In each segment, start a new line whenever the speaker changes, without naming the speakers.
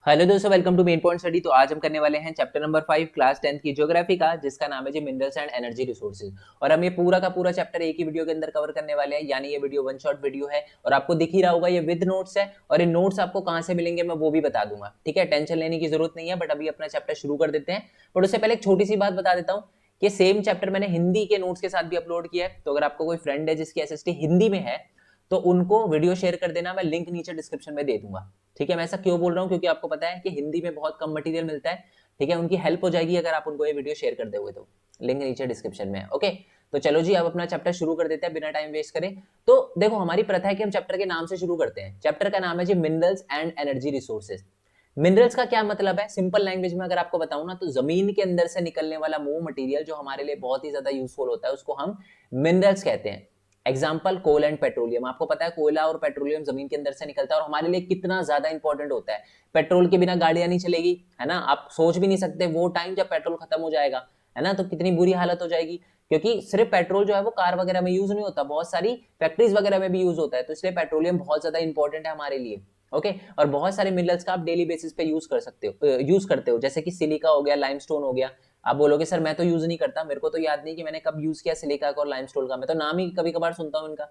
Hello दोस्तों, welcome to main point study. तो आज हम करने वाले हैं चैप्टर नंबर 5 क्लास 10th की ज्योग्राफी का, जिसका नाम है जी मिनरल्स एंड एनर्जी रिसोर्सेज। और हम ये पूरा का पूरा चैप्टर एक ही वीडियो के अंदर कवर करने वाले हैं, यानी ये वीडियो वन शॉट वीडियो है। और आपको दिख ही रहा होगा ये विद नोट्स है, और ये नोट्स आपको कहां से मिलेंगे मैं वो भी बता दूंगा। ठीक है, टेंशन लेने की जरूरत नहीं है। बट अभी अपना चैप्टर शुरू कर देते हैं। बट उससे पहले एक छोटी सी बात बता देता हूँ कि सेम चैप्टर मैंने हिंदी के नोट्स के साथ भी अपलोड किया है। तो अगर आपको कोई फ्रेंड है जिसकी एसएसटी हिंदी में है तो उनको वीडियो शेयर कर देना, मैं लिंक नीचे डिस्क्रिप्शन में दे दूंगा। ठीक है, मैं ऐसा क्यों बोल रहा हूँ, क्योंकि आपको पता है कि हिंदी में बहुत कम मटेरियल मिलता है। ठीक है, उनकी हेल्प हो जाएगी अगर आप उनको ये वीडियो शेयर कर दोगे तो। लिंक नीचे डिस्क्रिप्शन में है। ओके, तो चलो जी अब अपना चैप्टर शुरू कर देते हैं बिना टाइम वेस्ट करें। तो देखो, हमारी प्रथा है कि हम चैप्टर के नाम से शुरू करते हैं। चैप्टर का नाम है जी minerals and energy resources. Minerals का क्या मतलब है, सिंपल लैंग्वेज में अगर आपको बताऊं ना, तो जमीन के अंदर से निकलने वाला वो मटेरियल जो हमारे लिए बहुत ही ज्यादा यूजफुल होता है उसको हम मिनरल्स कहते हैं। Example coal and petroleum. आपको पता है कोयला और पेट्रोलियम जमीन के अंदर से निकलता है और हमारे लिए कितना ज्यादा इंपॉर्टेंट होता है। पेट्रोल के बिना गाड़ियां नहीं चलेगी, है ना। आप सोच भी नहीं सकते वो टाइम जब पेट्रोल खत्म हो जाएगा, है ना, तो कितनी बुरी हालत हो जाएगी। क्योंकि सिर्फ पेट्रोल जो है वो कार वगैरह में यूज नहीं होता, बहुत सारी फैक्ट्रीज वगैरह में भी यूज होता है। तो इसलिए पेट्रोलियम बहुत ज्यादा इंपॉर्टेंट है हमारे लिए। ओके, और बहुत सारे मिनरल्स का आप डेली बेसिस पे यूज कर सकते हो, यूज करते हो, जैसे कि सिलिका हो गया, लाइमस्टोन हो गया। आप बोलोगे सर मैं तो यूज नहीं करता, मेरे को तो याद नहीं कि मैंने कब यूज किया सिलिका का और लाइमस्टोन का, मैं तो नाम ही कभी कभार सुनता हूँ इनका।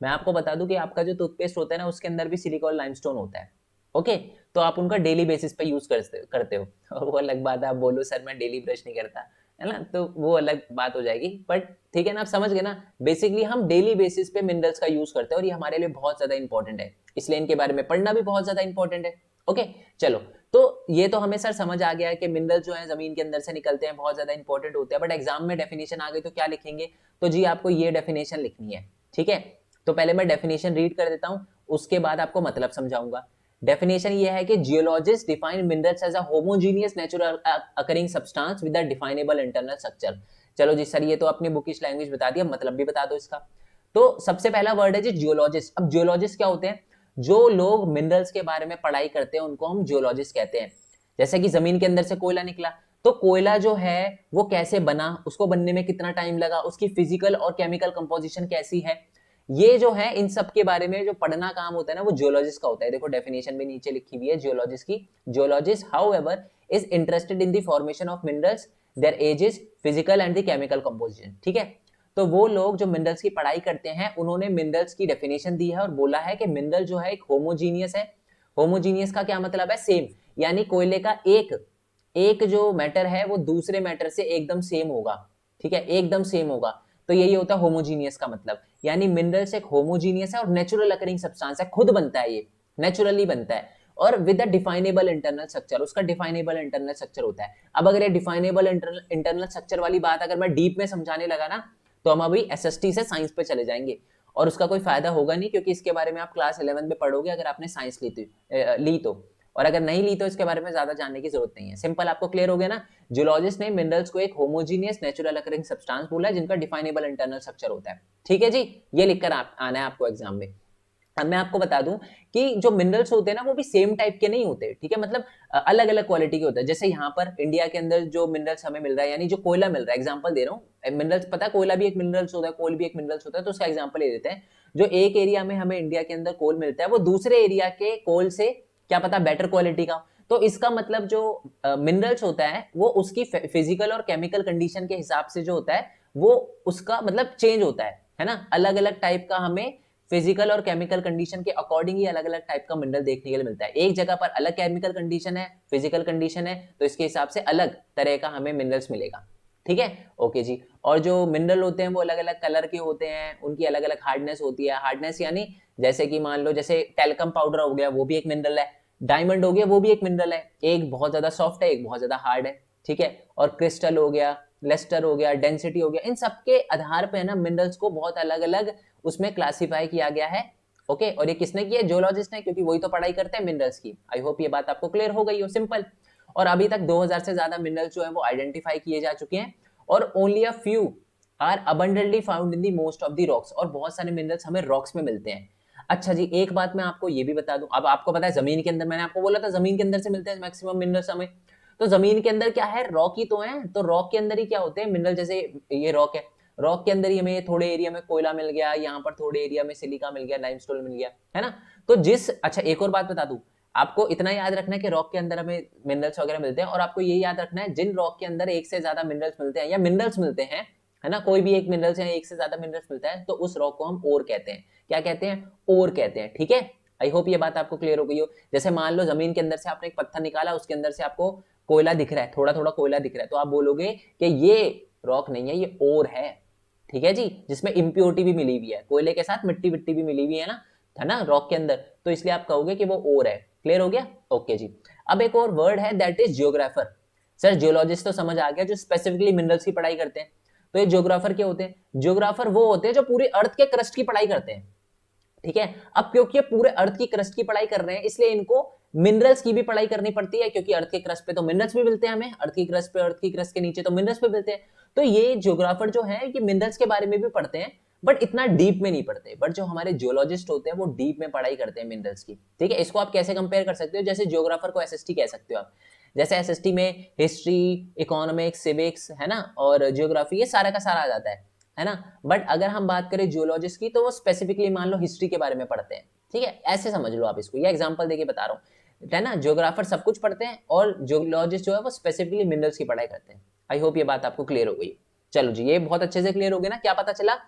मैं आपको बता दूं कि आपका जो टूथपेस्ट होता है ना उसके अंदर भी सिलिकॉन और लाइमस्टोन होता है। ओके, तो आप उनका डेली बेसिस पे यूज करते हो। और वो अलग बात है, आप बोलो सर मैं डेली ब्रश नहीं करता, है ना, तो वो अलग बात हो जाएगी। बट ठीक है ना, आप समझ गए ना। बेसिकली हम डेली बेसिस पे मिनरल्स का यूज करते हैं और ये हमारे लिए बहुत ज्यादा इंपॉर्टेंट है, इसलिए इनके बारे में पढ़ना भी बहुत ज्यादा इंपॉर्टेंट है। ओके, चलो। तो ये तो हमें सर समझ आ गया है कि मिनरल जो है जमीन के अंदर से निकलते हैं, बहुत ज्यादा इंपॉर्टेंट होते हैं। बट एग्जाम में डेफिनेशन आ गई तो क्या लिखेंगे, तो जी आपको ये डेफिनेशन लिखनी है। ठीक है, तो पहले मैं डेफिनेशन रीड कर देता हूं, उसके बाद आपको मतलब समझाऊंगा। डेफिनेशन ये है कि geologist define minerals as a homogeneous natural occurring substance with a definable internal structure. चलो जी सर, ये तो अपनी बुकिश लैंग्वेज बता दिया, मतलब भी बता दो इसका। तो सबसे पहला वर्ड है जी जियोलॉजिस्ट। अब जियोलॉजिस्ट क्या होते हैं, जो लोग मिनरल्स के बारे में पढ़ाई करते हैं उनको हम जियोलॉजिस्ट कहते हैं। जैसे कि जमीन के अंदर से कोयला निकला, तो कोयला जो है वो कैसे बना, उसको बनने में कितना टाइम लगा, उसकी फिजिकल और केमिकल कंपोजिशन कैसी है, ये जो है इन सब के बारे में जो पढ़ना काम होता है ना वो जियोलॉजिस्ट का होता है। देखो डेफिनेशन भी नीचे लिखी हुई है जियोलॉजिस्ट की। Geologist however is interested in the formation of minerals, there edges, physical and the chemical composition. ठीक है, तो वो लोग जो मिनरल्स की पढ़ाई करते हैं उन्होंने मिनरल्स की डेफिनेशन दी है और बोला है कि मिनरल जो है एक होमोजीनियस है। होमोजीनियस का क्या मतलब है, सेम, यानी कोयले का एक एक जो मैटर है वो दूसरे मैटर से एकदम सेम होगा। ठीक है, एकदम सेम होगा। तो यही होता है होमोजीनियस का मतलब, यानी मिनरल्स एक होमोजीनियस है और नेचुरल अकरिंग सब्सटेंस है, खुद बनता है ये, नेचुरली बनता है। और with a definable internal structure, उसका डिफाइनेबल इंटरनल स्ट्रक्चर होता है। अब अगर ये डिफाइनेबल इंटरनल स्ट्रक्चर वाली बात अगर मैं डीप में समझाने लगा ना, तो हम अभी एसएसटी से साइंस पे चले जाएंगे और उसका कोई फायदा होगा नहीं, क्योंकि इसके बारे में आप क्लास 11 में पढ़ोगे अगर आपने साइंस ली तो। और अगर नहीं ली तो इसके बारे में ज्यादा जानने की जरूरत नहीं है। सिंपल, आपको क्लियर हो गया ना। जियोलॉजिस्ट ने मिनरल्स को एक होमोजीनियस नेचुरल अकरिंग सब्सटेंस बोला है जिनका डिफाइनेबल इंटरनल स्ट्रक्चर होता है। ठीक है जी, ये लिखकर आना है आपको एग्जाम में। अब मैं आपको बता दूं कि जो मिनरल्स होते हैं ना वो भी सेम टाइप के नहीं होते। ठीक है, मतलब अलग अलग क्वालिटी के होते हैं। जैसे यहाँ पर इंडिया के अंदर जो मिनरल्स हमें मिल रहा है, यानी जो कोयला मिल रहा है, एग्जांपल दे रहा हूँ। मिनरल्स पता है, कोयला भी एक मिनरल्स होता है, कोल भी एक मिनरल्स होता है। तो उसका एग्जांपल ले लेते हैं। जो एक एरिया में हमें इंडिया के अंदर कोल मिलता है वो दूसरे एरिया के कोल से क्या पता बेटर क्वालिटी का। तो इसका मतलब जो मिनरल्स होता है वो उसकी फिजिकल और केमिकल कंडीशन के हिसाब से जो होता है वो उसका मतलब चेंज होता है ना। अलग अलग टाइप का हमें फिजिकल और केमिकल कंडीशन के अकॉर्डिंग ही अलग अलग टाइप का मिनरल देखने के लिए मिलता है। एक जगह पर अलग केमिकल कंडीशन है, फिजिकल कंडीशन है, तो इसके हिसाब से अलग तरह का हमें मिनरल्स मिलेगा। ठीक है, ओके जी। और जो मिनरल होते हैं वो अलग अलग कलर के होते हैं, उनकी अलग अलग हार्डनेस होती है। हार्डनेस यानी जैसे कि मान लो जैसे टेल्कम पाउडर हो गया वो भी एक मिनरल है, डायमंड हो गया वो भी एक मिनरल है, एक बहुत ज्यादा सॉफ्ट है एक बहुत ज्यादा हार्ड है। ठीक है, और क्रिस्टल हो गया, लेस्टर हो गया, डेंसिटी हो गया, इन सबके आधार पे ना मिनरल्स को बहुत अलग अलग उसमें क्लासिफाई किया गया है। ओके, और ये किसने किया, जियोलॉजिस्ट ने, क्योंकि वही तो पढ़ाई करते हैं मिनरल्स की। आई होप ये बात आपको क्लियर हो गई हो, सिंपल। और अभी तक 2000 से ज्यादा मिनरल्स जो है वो आइडेंटिफाई किए जा चुके हैं और only a few are abundantly found in the most of the rocks. और बहुत सारे मिनरल्स हमें रॉक्स में मिलते हैं। अच्छा जी, एक बात मैं आपको ये भी बता दूं, अब आपको पता है जमीन के अंदर, मैंने आपको बोला था जमीन के अंदर से मिलते हैं मैक्सिमम मिनरल्स हमें। तो जमीन के अंदर क्या है, रॉक ही तो है, तो रॉक के अंदर ही क्या होते हैं मिनरल। जैसे ये रॉक है, रॉक के अंदर ही हमें थोड़े एरिया में कोयला मिल गया, यहाँ पर थोड़े एरिया में सिलिका मिल गया, लाइमस्टोन मिल गया, है ना। तो जिस अच्छा एक और बात बता दूं, आपको इतना याद रखना है कि रॉक के अंदर हमें मिनरल्स वगैरह मिलते हैं, और आपको ये याद रखना है जिन रॉक के अंदर एक से ज्यादा मिनरल्स मिलते हैं या मिनरल्स मिलते हैं, है ना, कोई भी एक मिनरल्स या एक से ज्यादा मिनरल्स मिलता है, तो उस रॉक को हम ओर कहते हैं। क्या कहते हैं? ओर कहते हैं। ठीक है, आई होप ये बात आपको क्लियर हो गई हो। जैसे मान लो जमीन के अंदर से आपने एक पत्थर निकाला, उसके अंदर से आपको कोयला दिख रहा है, थोड़ा थोड़ा कोयला दिख रहा है, तो आप बोलोगे कि ये रॉक नहीं है, ये ओर है। ठीक है जी, जिसमें इम्प्योरिटी भी मिली हुई है, कोयले के साथ मिट्टी विट्टी भी मिली हुई है ना रॉक के अंदर, तो इसलिए आप कहोगे कि वो ओर है। क्लियर हो गया? ओके जी। अब एक और वर्ड है, that is geographer. Sir geologist तो समझ आ गया, जो स्पेसिफिकली मिनरल्स की पढ़ाई करते हैं। तो ये जियोग्राफर क्या होते हैं? जियोग्राफर वो होते हैं जो पूरी अर्थ के क्रस्ट की पढ़ाई करते हैं। ठीक है, अब क्योंकि ये पूरे अर्थ की क्रस्ट की पढ़ाई कर रहे हैं, इसलिए इनको मिनरल्स की भी पढ़ाई करनी पड़ती है, क्योंकि अर्थ के क्रस्ट पे तो मिनरल्स भी मिलते हैं हमें, अर्थ की क्रस्ट पे, अर्थ की क्रस्ट के नीचे तो मिनरल्स भी मिलते हैं। तो ये जियोग्राफर जो है ये मिनरल्स के बारे में भी पढ़ते हैं, बट इतना डीप में नहीं पढ़ते। बट जो हमारे जियोलॉजिस्ट होते हैं वो डीप में पढ़ाई करते हैं मिनरल्स की। ठीक है, इसको आप कैसे कंपेयर कर सकते हो? जैसे जियोग्राफर को एसएसटी कह सकते हो आप। जैसे एसएसटी में हिस्ट्री, इकोनॉमिक्स, सिविक्स, है ना, और जियोग्राफी, ये सारा का सारा आ जाता है ना। बट अगर हम बात करें जियोलॉजिस्ट की, तो वो स्पेसिफिकली मान लो हिस्ट्री के बारे में पढ़ते हैं। ठीक है, ऐसे समझ लो आप इसको, ये एग्जांपल देके बता रहा हूँ, है ना। जियोग्राफर सब कुछ पढ़ते हैं, और जियोलॉजिस्ट जो है वो स्पेसिफिकली मिनरल्स की पढ़ाई करते हैं। आई होप ये बात आपको क्लियर हो गई। चलो जी, ये बहुत अच्छे से क्लियर हो गया ना। क्या पता चला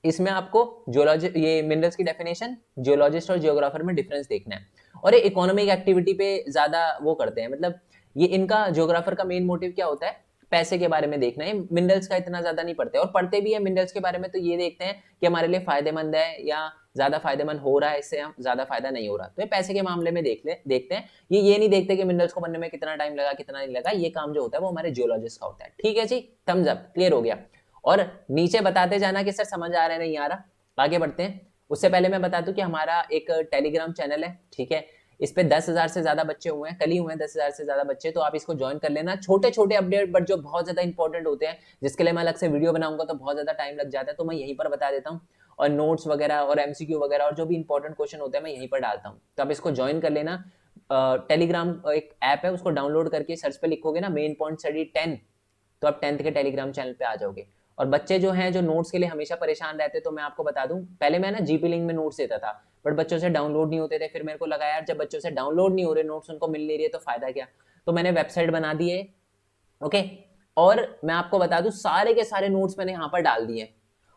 इसमें आपको? जियोलॉजी, ये मिनरल्स की डेफिनेशन, जियोलॉजिस्ट और जियोग्राफर में डिफरेंस देखना है। और ये इकोनॉमिक एक्टिविटी पे ज्यादा वो करते हैं, मतलब ये इनका, जियोग्राफर का मेन मोटिव क्या होता है? पैसे के बारे में देखना है। मिनरल्स का इतना ज्यादा नहीं पढ़ते, और पढ़ते भी है मिनरल्स के बारे में तो ये देखते हैं कि हमारे लिए फायदेमंद है या ज्यादा फायदेमंद हो रहा है, इससे ज्यादा फायदा नहीं हो रहा, तो ये पैसे के मामले में देखते हैं। ये नहीं देखते कि मिनरल्स को बनने में कितना टाइम लगा, कितना नहीं लगा। ये काम जो होता है वो हमारे जियोलॉजिस्ट का होता है। ठीक है जी, थम्स अप, क्लियर हो गया। और नीचे बताते जाना कि सर समझ आ रहा है नहीं आ रहा। आगे बढ़ते हैं। उससे पहले मैं बता दूं कि हमारा एक टेलीग्राम चैनल है। ठीक है, इस पे 10,000 से ज्यादा बच्चे हुए हैं, कल ही हुए हैं 10,000 से ज्यादा बच्चे, तो आप इसको ज्वाइन कर लेना। छोटे छोटे अपडेट, बट जो बहुत ज्यादा इंपॉर्टेंट होते हैं, जिसके लिए मैं अलग से वीडियो बनाऊंगा तो बहुत ज्यादा टाइम लग जाता है, तो मैं यहीं पर बता देता हूँ। और नोट्स वगैरह और एमसीक्यू वगैरह और जो भी इंपॉर्टेंट क्वेश्चन होते हैं मैं यहीं पर डालता हूँ, तो आप इसको ज्वाइन कर लेना। टेलीग्राम एक ऐप है, उसको डाउनलोड करके सर्च पे लिखोगे ना मेन पॉइंट स्टडी 10, तो आप 10th के टेलीग्राम चैनल पे आ जाओगे। और बच्चे जो हैं जो नोट्स के लिए हमेशा परेशान रहते, तो मैं आपको बता दूं, पहले मैं ना जीपी लिंक में नोट्स देता था, बट बच्चों से डाउनलोड नहीं होते थे। फिर मेरे को लगा यार जब बच्चों से डाउनलोड नहीं हो रहे नोट्स, उनको मिल नहीं रही है, तो फायदा क्या। तो मैंने वेबसाइट बना दी है। ओके, और मैं आपको बता दूं सारे के सारे नोट्स मैंने यहाँ पर डाल दिए,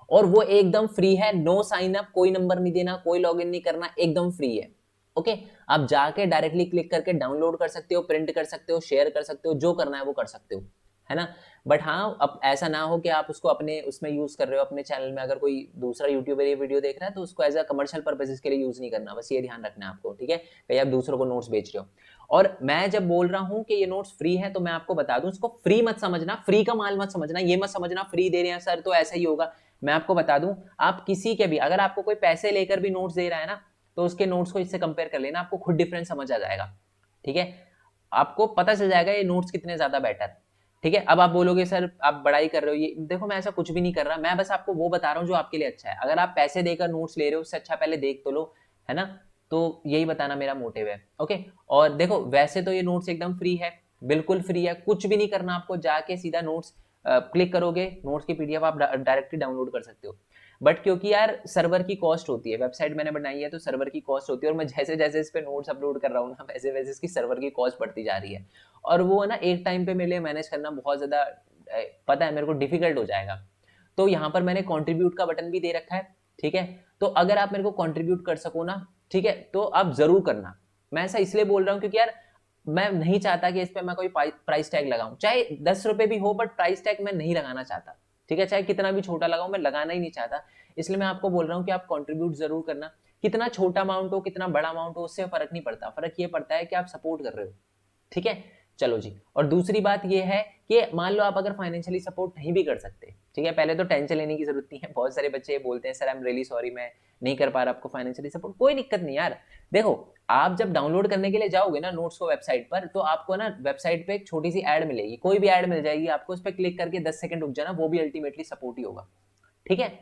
और वो एकदम फ्री है। नो साइन अप, कोई नंबर नहीं देना, कोई लॉगिन नहीं करना, एकदम फ्री है। ओके, आप जाके डायरेक्टली क्लिक करके डाउनलोड कर सकते हो, प्रिंट कर सकते हो, शेयर कर सकते हो, जो करना है वो कर सकते हो, है ना। बट हाँ, अब ऐसा ना हो कि आप उसको अपने उसमें यूज कर रहे हो अपने चैनल में, अगर कोई दूसरा यूट्यूबर ये वीडियो देख रहा है तो उसको एज अ कमर्शियल पर्पसेस के लिए यूज नहीं करना, बस ये ध्यान रखना है आपको। ठीक है, कहीं आप दूसरों को नोट्स बेच रहे हो। और मैं जब बोल रहा हूँ कि ये नोट्स फ्री है, तो मैं आपको बता दूं, इसको फ्री मत समझना, फ्री का माल मत समझना, ये मत समझना फ्री दे रहे हैं सर तो ऐसा ही होगा। मैं आपको बता दूं, आप किसी के भी, अगर आपको कोई पैसे लेकर भी नोट्स दे रहा है ना, तो उसके नोट्स को इससे कंपेयर कर लेना, आपको खुद डिफरेंस समझ आ जाएगा। ठीक है, आपको पता चल जाएगा ये नोट्स कितने ज्यादा बेटर। ठीक है, अब आप बोलोगे सर आप बड़ाई कर रहे हो, ये देखो मैं ऐसा कुछ भी नहीं कर रहा, मैं बस आपको वो बता रहा हूँ जो आपके लिए अच्छा है। अगर आप पैसे देकर नोट्स ले रहे हो, उससे अच्छा पहले देख तो लो, है ना। तो यही बताना मेरा मोटिव है। ओके, और देखो वैसे तो ये नोट्स एकदम फ्री है, बिल्कुल फ्री है, कुछ भी नहीं करना आपको, जाके सीधा नोट्स क्लिक करोगे, नोट्स की पीडीएफ आप डायरेक्टली डाउनलोड कर सकते हो। बट क्योंकि यार सर्वर की कॉस्ट होती है, वेबसाइट मैंने बनाई है तो सर्वर की कॉस्ट होती है, और मैं जैसे जैसे इस पे नोट्स अपलोड कर रहा हूँ ना, वैसे वैसे इसकी सर्वर की कॉस्ट बढ़ती जा रही है, और वो है ना एक टाइम पे मेरे लिए मैनेज करना बहुत ज्यादा पता है मेरे को डिफिकल्ट हो जाएगा। तो यहाँ पर मैंने कंट्रीब्यूट का बटन भी दे रखा है। ठीक है, तो अगर आप मेरे को कंट्रीब्यूट कर सको ना, ठीक है, तो आप जरूर करना। मैं ऐसा इसलिए बोल रहा हूँ क्योंकि यार मैं नहीं चाहता कि इस पे मैं कोई प्राइस टैग लगाऊं, चाहे 10 रुपए भी हो, बट प्राइस टैग मैं नहीं लगाना चाहता। ठीक है, चाहे कितना भी छोटा लगाऊं, मैं लगाना ही नहीं चाहता। इसलिए मैं आपको बोल रहा हूँ कि आप कंट्रीब्यूट जरूर करना। कितना छोटा अमाउंट हो, कितना बड़ा अमाउंट हो, उससे फर्क नहीं पड़ता, फर्क ये पड़ता है कि आप सपोर्ट कर रहे हो। ठीक है, चलो जी। और दूसरी बात ये है कि मान लो आप अगर फाइनेंशियली सपोर्ट नहीं भी कर सकते, ठीक है, पहले तो टेंशन लेने की जरूरत नहीं है। बहुत सारे बच्चे बोलते हैं sir I am really sorry, मैं नहीं कर पा रहा आपको फाइनेंशियली सपोर्ट, कोई दिक्कत नहीं यार। देखो, आप जब डाउनलोड करने के लिए जाओगे ना नोट्स को वेबसाइट पर, तो आपको ना वेबसाइट पे एक छोटी सी ऐड मिलेगी, कोई भी ऐड मिल जाएगी आपको, उस पर क्लिक करके 10 सेकंड रुक जाना, वो भी अल्टीमेटली सपोर्ट ही होगा। ठीक है,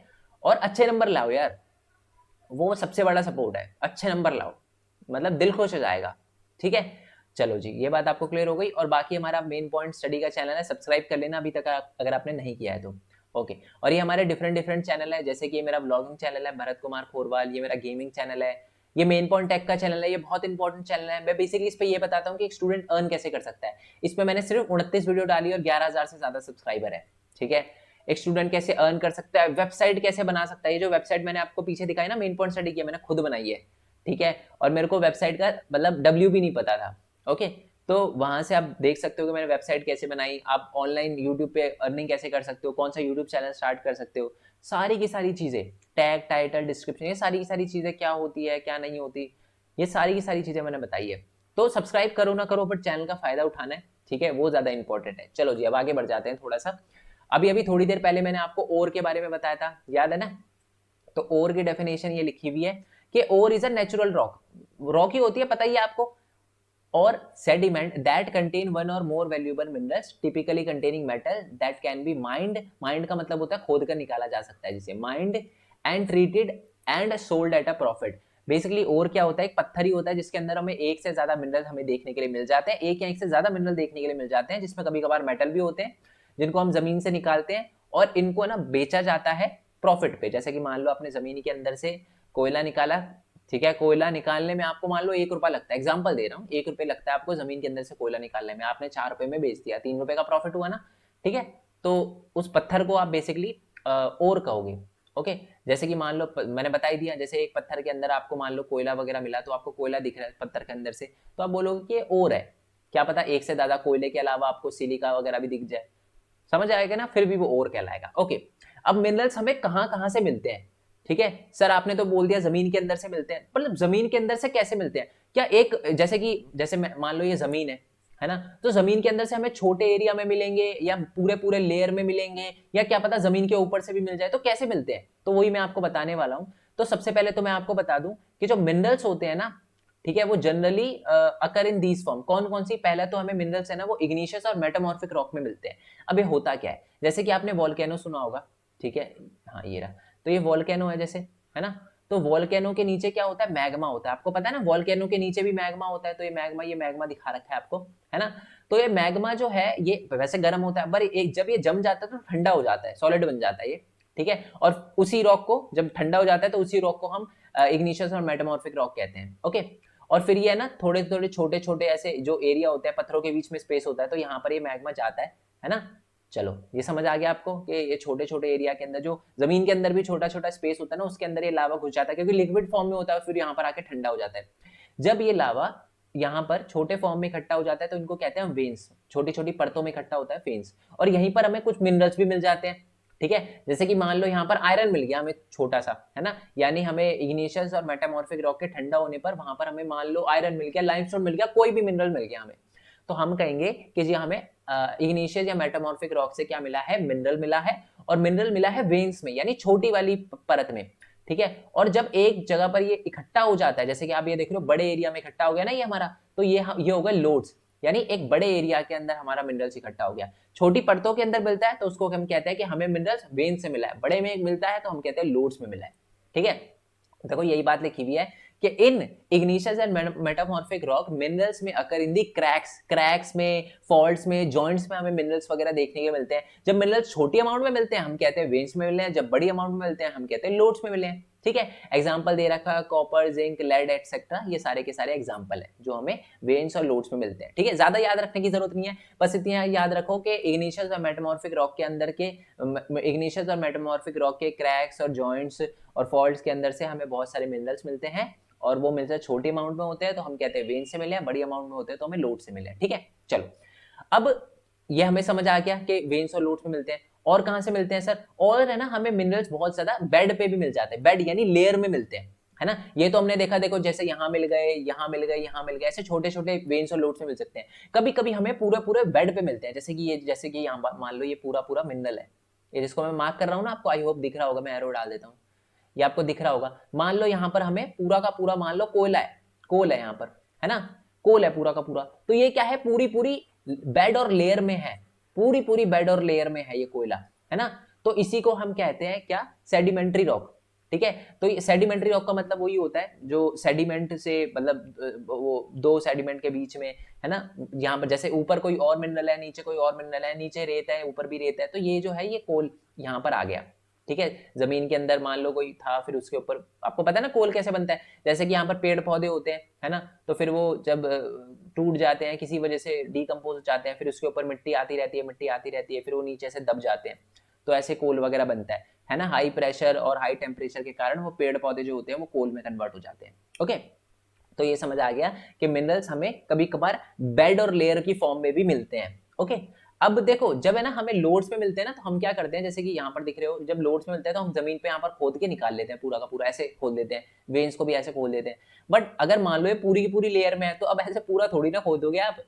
और अच्छे नंबर लाओ यार, वो सबसे बड़ा सपोर्ट है, अच्छे नंबर लाओ, मतलब दिल खुश हो जाएगा। ठीक है, चलो जी, ये बात आपको क्लियर हो गई। और बाकी हमारा मेन पॉइंट स्टडी का चैनल है, सब्सक्राइब कर लेना अभी तक अगर आपने नहीं किया है तो। ओके, और ये हमारे डिफरेंट डिफरेंट चैनल है, जैसे कि ये मेरा ब्लॉगिंग चैनल है भरत कुमार खोरवाल, ये मेरा गेमिंग चैनल है, ये मेन पॉइंट टेक का चैनल है, ये बहुत इंपॉर्टेंट चैनल है। मैं बेसिकली इस पे ये बताता हूँ कि एक स्टूडेंट अर्न कैसे कर सकता है। इसमें मैंने सिर्फ 29 वीडियो डाली और 11,000 से ज्यादा सब्सक्राइबर है, ठीक है। एक स्टूडेंट कैसे अर्न कर सकता है, वेबसाइट कैसे बना सकता है। ये जो वेबसाइट मैंने आपको पीछे दिखाई ना, मेन पॉइंट स्टडी की, मैंने खुद बनाई है, ठीक है। और मेरे को वेबसाइट का मतलब डब्ल्यू भी नहीं पता था, ओके। तो वहां से आप देख सकते हो कि मैंने वेबसाइट कैसे बनाई। आप ऑनलाइन यूट्यूब पे अर्निंग कैसे कर सकते हो, कौन सा यूट्यूब चैनल स्टार्ट कर सकते हो, सारी की सारी चीजें, टैग, टाइटल, डिस्क्रिप्शन, ये सारी की सारी चीजें क्या होती है क्या नहीं होती, ये सारी की सारी चीजें मैंने बताई है। तो सब्सक्राइब करो ना करो, बट चैनल का फायदा उठाना है, ठीक है, वो ज्यादा इंपॉर्टेंट है। चलो जी, अब आगे बढ़ जाते हैं थोड़ा सा। अभी अभी थोड़ी देर पहले मैंने आपको ओर के बारे में बताया था, याद है ना। तो ओर की डेफिनेशन ये लिखी हुई है कि ore is a natural rock, rock ही होती है, पता ही है आपको। और sediment that contain one or more valuable minerals typically containing metal that can be mined, mined का मतलब होता है खोद कर निकाला जा सकता है, जिसे mined and treated and sold at a profit। Basically और क्या होता है, एक पत्थर ही होता है जिसके अंदर हमें एक से ज्यादा मिनरल हमें देखने के लिए मिल जाते हैं, एक या एक से ज्यादा मिनरल देखने के लिए मिल जाते हैं, जिसमें कभी कभार मेटल भी होते हैं, जिनको हम जमीन से निकालते हैं और इनको ना बेचा जाता है प्रॉफिट पे। जैसे कि मान लो आपने जमीन के अंदर से कोयला निकाला, ठीक है, कोयला निकालने में आपको मान लो 1 रुपया लगता है, एग्जांपल दे रहा हूँ, 1 रुपये लगता है आपको जमीन के अंदर से कोयला निकालने में, आपने 4 रुपए में बेच दिया, 3 रुपए का प्रॉफिट हुआ ना, ठीक है। तो उस पत्थर को आप बेसिकली और कहोगे, ओके। जैसे कि मान लो मैंने बता ही दिया, जैसे एक पत्थर के अंदर आपको मान लो कोयला वगैरह मिला, तो आपको कोयला दिख रहा है पत्थर के अंदर से, तो आप बोलोगे कि ये और है। क्या पता एक से ज्यादा कोयले के अलावा आपको सिलिका वगैरह भी दिख जाए, समझ आएगा ना, फिर भी वो और कहलाएगा, ओके। अब मिनरल्स हमें कहाँ कहाँ से मिलते हैं, ठीक है। सर आपने तो बोल दिया जमीन के अंदर से मिलते हैं, मतलब जमीन के अंदर से कैसे मिलते हैं, क्या एक जैसे कि जैसे मान लो ये जमीन है ना, तो जमीन के अंदर से हमें छोटे एरिया में मिलेंगे या पूरे पूरे लेयर में मिलेंगे, या क्या पता जमीन के ऊपर से भी मिल जाए, तो कैसे मिलते हैं, तो वही मैं आपको बताने वाला हूं। तो सबसे पहले तो मैं आपको बता दूं कि जो मिनरल्स होते हैं ना, ठीक है, वो generally occur in these form, कौन कौन सी, पहला तो हमें मिनरल्स है ना वो इग्निशियस और मेटामॉर्फिक रॉक में मिलते हैं। अब ये होता क्या है, जैसे कि आपने वॉल्केनो सुना होगा, ठीक है, हाँ ये रहा, तो ये वॉल्केनो है जैसे, है ना। तो वॉल्केनो के नीचे क्या होता है, मैग्मा होता है, आपको पता है ना, वॉल्केनो के नीचे भी मैग्मा होता है। तो ये मैग्मा दिखा रखा है आपको, है ना। तो ये मैग्मा जो है ये वैसे गर्म होता है, पर एक जब ये जम जाता है तो ठंडा हो जाता है, सॉलिड बन जाता है ये, ठीक है। और उसी रॉक को जब ठंडा हो जाता है तो उसी रॉक को हम इग्निशियस और मेटामॉर्फिक रॉक कहते हैं, ओके। और फिर ये है ना थोड़े थोड़े छोटे छोटे ऐसे जो एरिया होते हैं, पत्थरों के बीच में स्पेस होता है, तो यहाँ पर ये मैग्मा जाता है ना। चलो ये समझ आ गया आपको कि ये छोटे छोटे एरिया के अंदर, जो जमीन के अंदर भी छोटा छोटा स्पेस होता है ना, उसके अंदर ये लावा घुस जाता है, क्योंकि लिक्विड फॉर्म में होता है, फिर यहाँ पर आके ठंडा हो जाता है। जब ये लावा यहाँ पर छोटे फॉर्म में इकट्ठा हो जाता है तो इनको कहते हैं वेन्स, छोटी छोटी परतों में इकट्ठा होता है वेन्स, और यहीं पर हमें कुछ मिनरल्स भी मिल जाते हैं, ठीक है। जैसे कि मान लो यहाँ पर आयरन मिल गया हमें छोटा सा, है ना, यानी हमें इग्निशियस और मेटामॉर्फिक रॉक के ठंडा होने पर वहां पर हमें मान लो आयरन मिल गया, लाइमस्टोन मिल गया, कोई भी मिनरल मिल गया हमें, तो हम कहेंगे कि जी हमें इग्निशियस या मेटामॉर्फिक रॉक से क्या मिला है, मिनरल मिला है। और मिनरल मिला है वेन्स में, यानी छोटी वाली परत में, ठीक है। और जब एक जगह पर ये इकट्ठा हो जाता है, जैसे कि आप ये देख रहे हो बड़े एरिया में इकट्ठा हो गया ना ये हमारा, तो ये हो गए लोड्स, यानी एक बड़े एरिया के अंदर हमारा मिनरल्स इकट्ठा हो गया। छोटी परतों के अंदर मिलता है तो उसको हम कहते हैं कि हमें मिनरल्स वेन से मिला है, बड़े में मिलता है तो हम कहते हैं लोड्स में मिला है, ठीक है। देखो यही बात लिखी हुई है कि in igneous and metamorphic rock minerals में अकर इन दी क्रैक्स में, फॉल्ट्स में, जॉइंट्स में हमें मिनरल्स वगैरह देखने के मिलते हैं। जब मिनरल्स छोटी अमाउंट में मिलते हैं हम कहते हैं वेन्स में मिले हैं, जब बड़ी अमाउंट में मिलते हैं हम कहते हैं लोड्स में मिले हैं, ठीक है। एग्जांपल दे रखा है कॉपर, जिंक, लेड एटसेट्रा, ये सारे के सारे एग्जांपल है जो हमें वेन्स और लोड्स में मिलते हैं, ठीक है। ज्यादा याद रखने की जरूरत नहीं है, बस इतना याद रखो कि इग्निशियस और मेटामॉर्फिक रॉक के अंदर के इग्निशियस और मेटामॉर्फिक रॉक के क्रैक्स और जॉइंट्स और फॉल्ट्स के अंदर से हमें बहुत सारे मिनरल्स मिलते हैं, और वो मिलते हैं छोटी अमाउंट में होते हैं तो हम कहते हैं वेन से मिले हैं, बड़ी अमाउंट में होते हैं तो हमें लोड से मिले हैं, ठीक है। चलो अब ये हमें समझ आ गया कि वेन्स और लोड्स में मिलते हैं। और कहां से मिलते हैं सर, और है ना हमें मिनरल्स बहुत ज्यादा बेड पे भी मिल जाते हैं, बेड यानी लेयर में मिलते हैं, है ना। ये तो हमने देखा, देखो जैसे यहाँ मिल गए, यहाँ मिल गए, यहाँ मिल गए, ऐसे छोटे छोटे वेन्स और लोड्स में मिल सकते हैं। कभी कभी हमें पूरे पूरे बेड पे मिलते हैं, जैसे कि यहाँ मान लो ये पूरा पूरा मिनरल है, ये जिसको मैं मार्क कर रहा हूँ ना, आपको आई होप दिख रहा होगा, मैं एरो डाल देता हूँ, ये आपको दिख रहा होगा। मान लो यहाँ पर हमें पूरा का पूरा मान लो कोयला है, कोल है यहाँ पर, है ना, कोल है पूरा का पूरा, तो ये क्या है, पूरी पूरी बेड और लेयर में है, पूरी पूरी बेड और लेयर में है ये कोयला, है ना। तो इसी को हम कहते हैं क्या, सेडिमेंट्री रॉक, ठीक है। तो सेडिमेंट्री रॉक का मतलब वही होता है जो सेडिमेंट से मतलब वो दो सेडिमेंट के बीच में, है ना, यहाँ पर जैसे ऊपर कोई और मिनरल है, नीचे कोई और मिनरल है, नीचे रेत है ऊपर भी रेत है, तो ये जो है ये कोल यहाँ पर आ गया, ठीक है। जमीन के अंदर मान लो कोई था, फिर उसके ऊपर आपको पता है ना कोल कैसे बनता है, जैसे कि यहाँ पर पेड़ पौधे होते हैं, है ना, तो फिर वो जब टूट जाते हैं किसी वजह से, डीकम्पोज हो जाते हैं, फिर उसके ऊपर मिट्टी आती रहती है, मिट्टी आती रहती है, फिर वो नीचे से दब जाते हैं, तो ऐसे कोल वगैरह बनता है ना। हाई प्रेशर और हाई टेम्परेचर के कारण वो पेड़ पौधे जो होते हैं वो कोल में कन्वर्ट हो जाते हैं। ओके, तो ये समझ आ गया कि मिनरल्स हमें कभी कभार बेड और लेयर की फॉर्म में भी मिलते हैं। ओके, अब देखो जब है ना हमें लोड्स में मिलते हैं ना, तो हम क्या करते हैं, जैसे कि यहाँ पर दिख रहे हो, जब लोड्स में मिलते हैं तो हम जमीन पे यहाँ पर खोद के निकाल लेते हैं, पूरा का पूरा ऐसे खोद लेते हैं, वेन्स को भी ऐसे खोद लेते हैं। बट अगर मान लो ये पूरी की पूरी लेयर में है, तो अब ऐसे पूरा थोड़ी ना खोदोगे आप।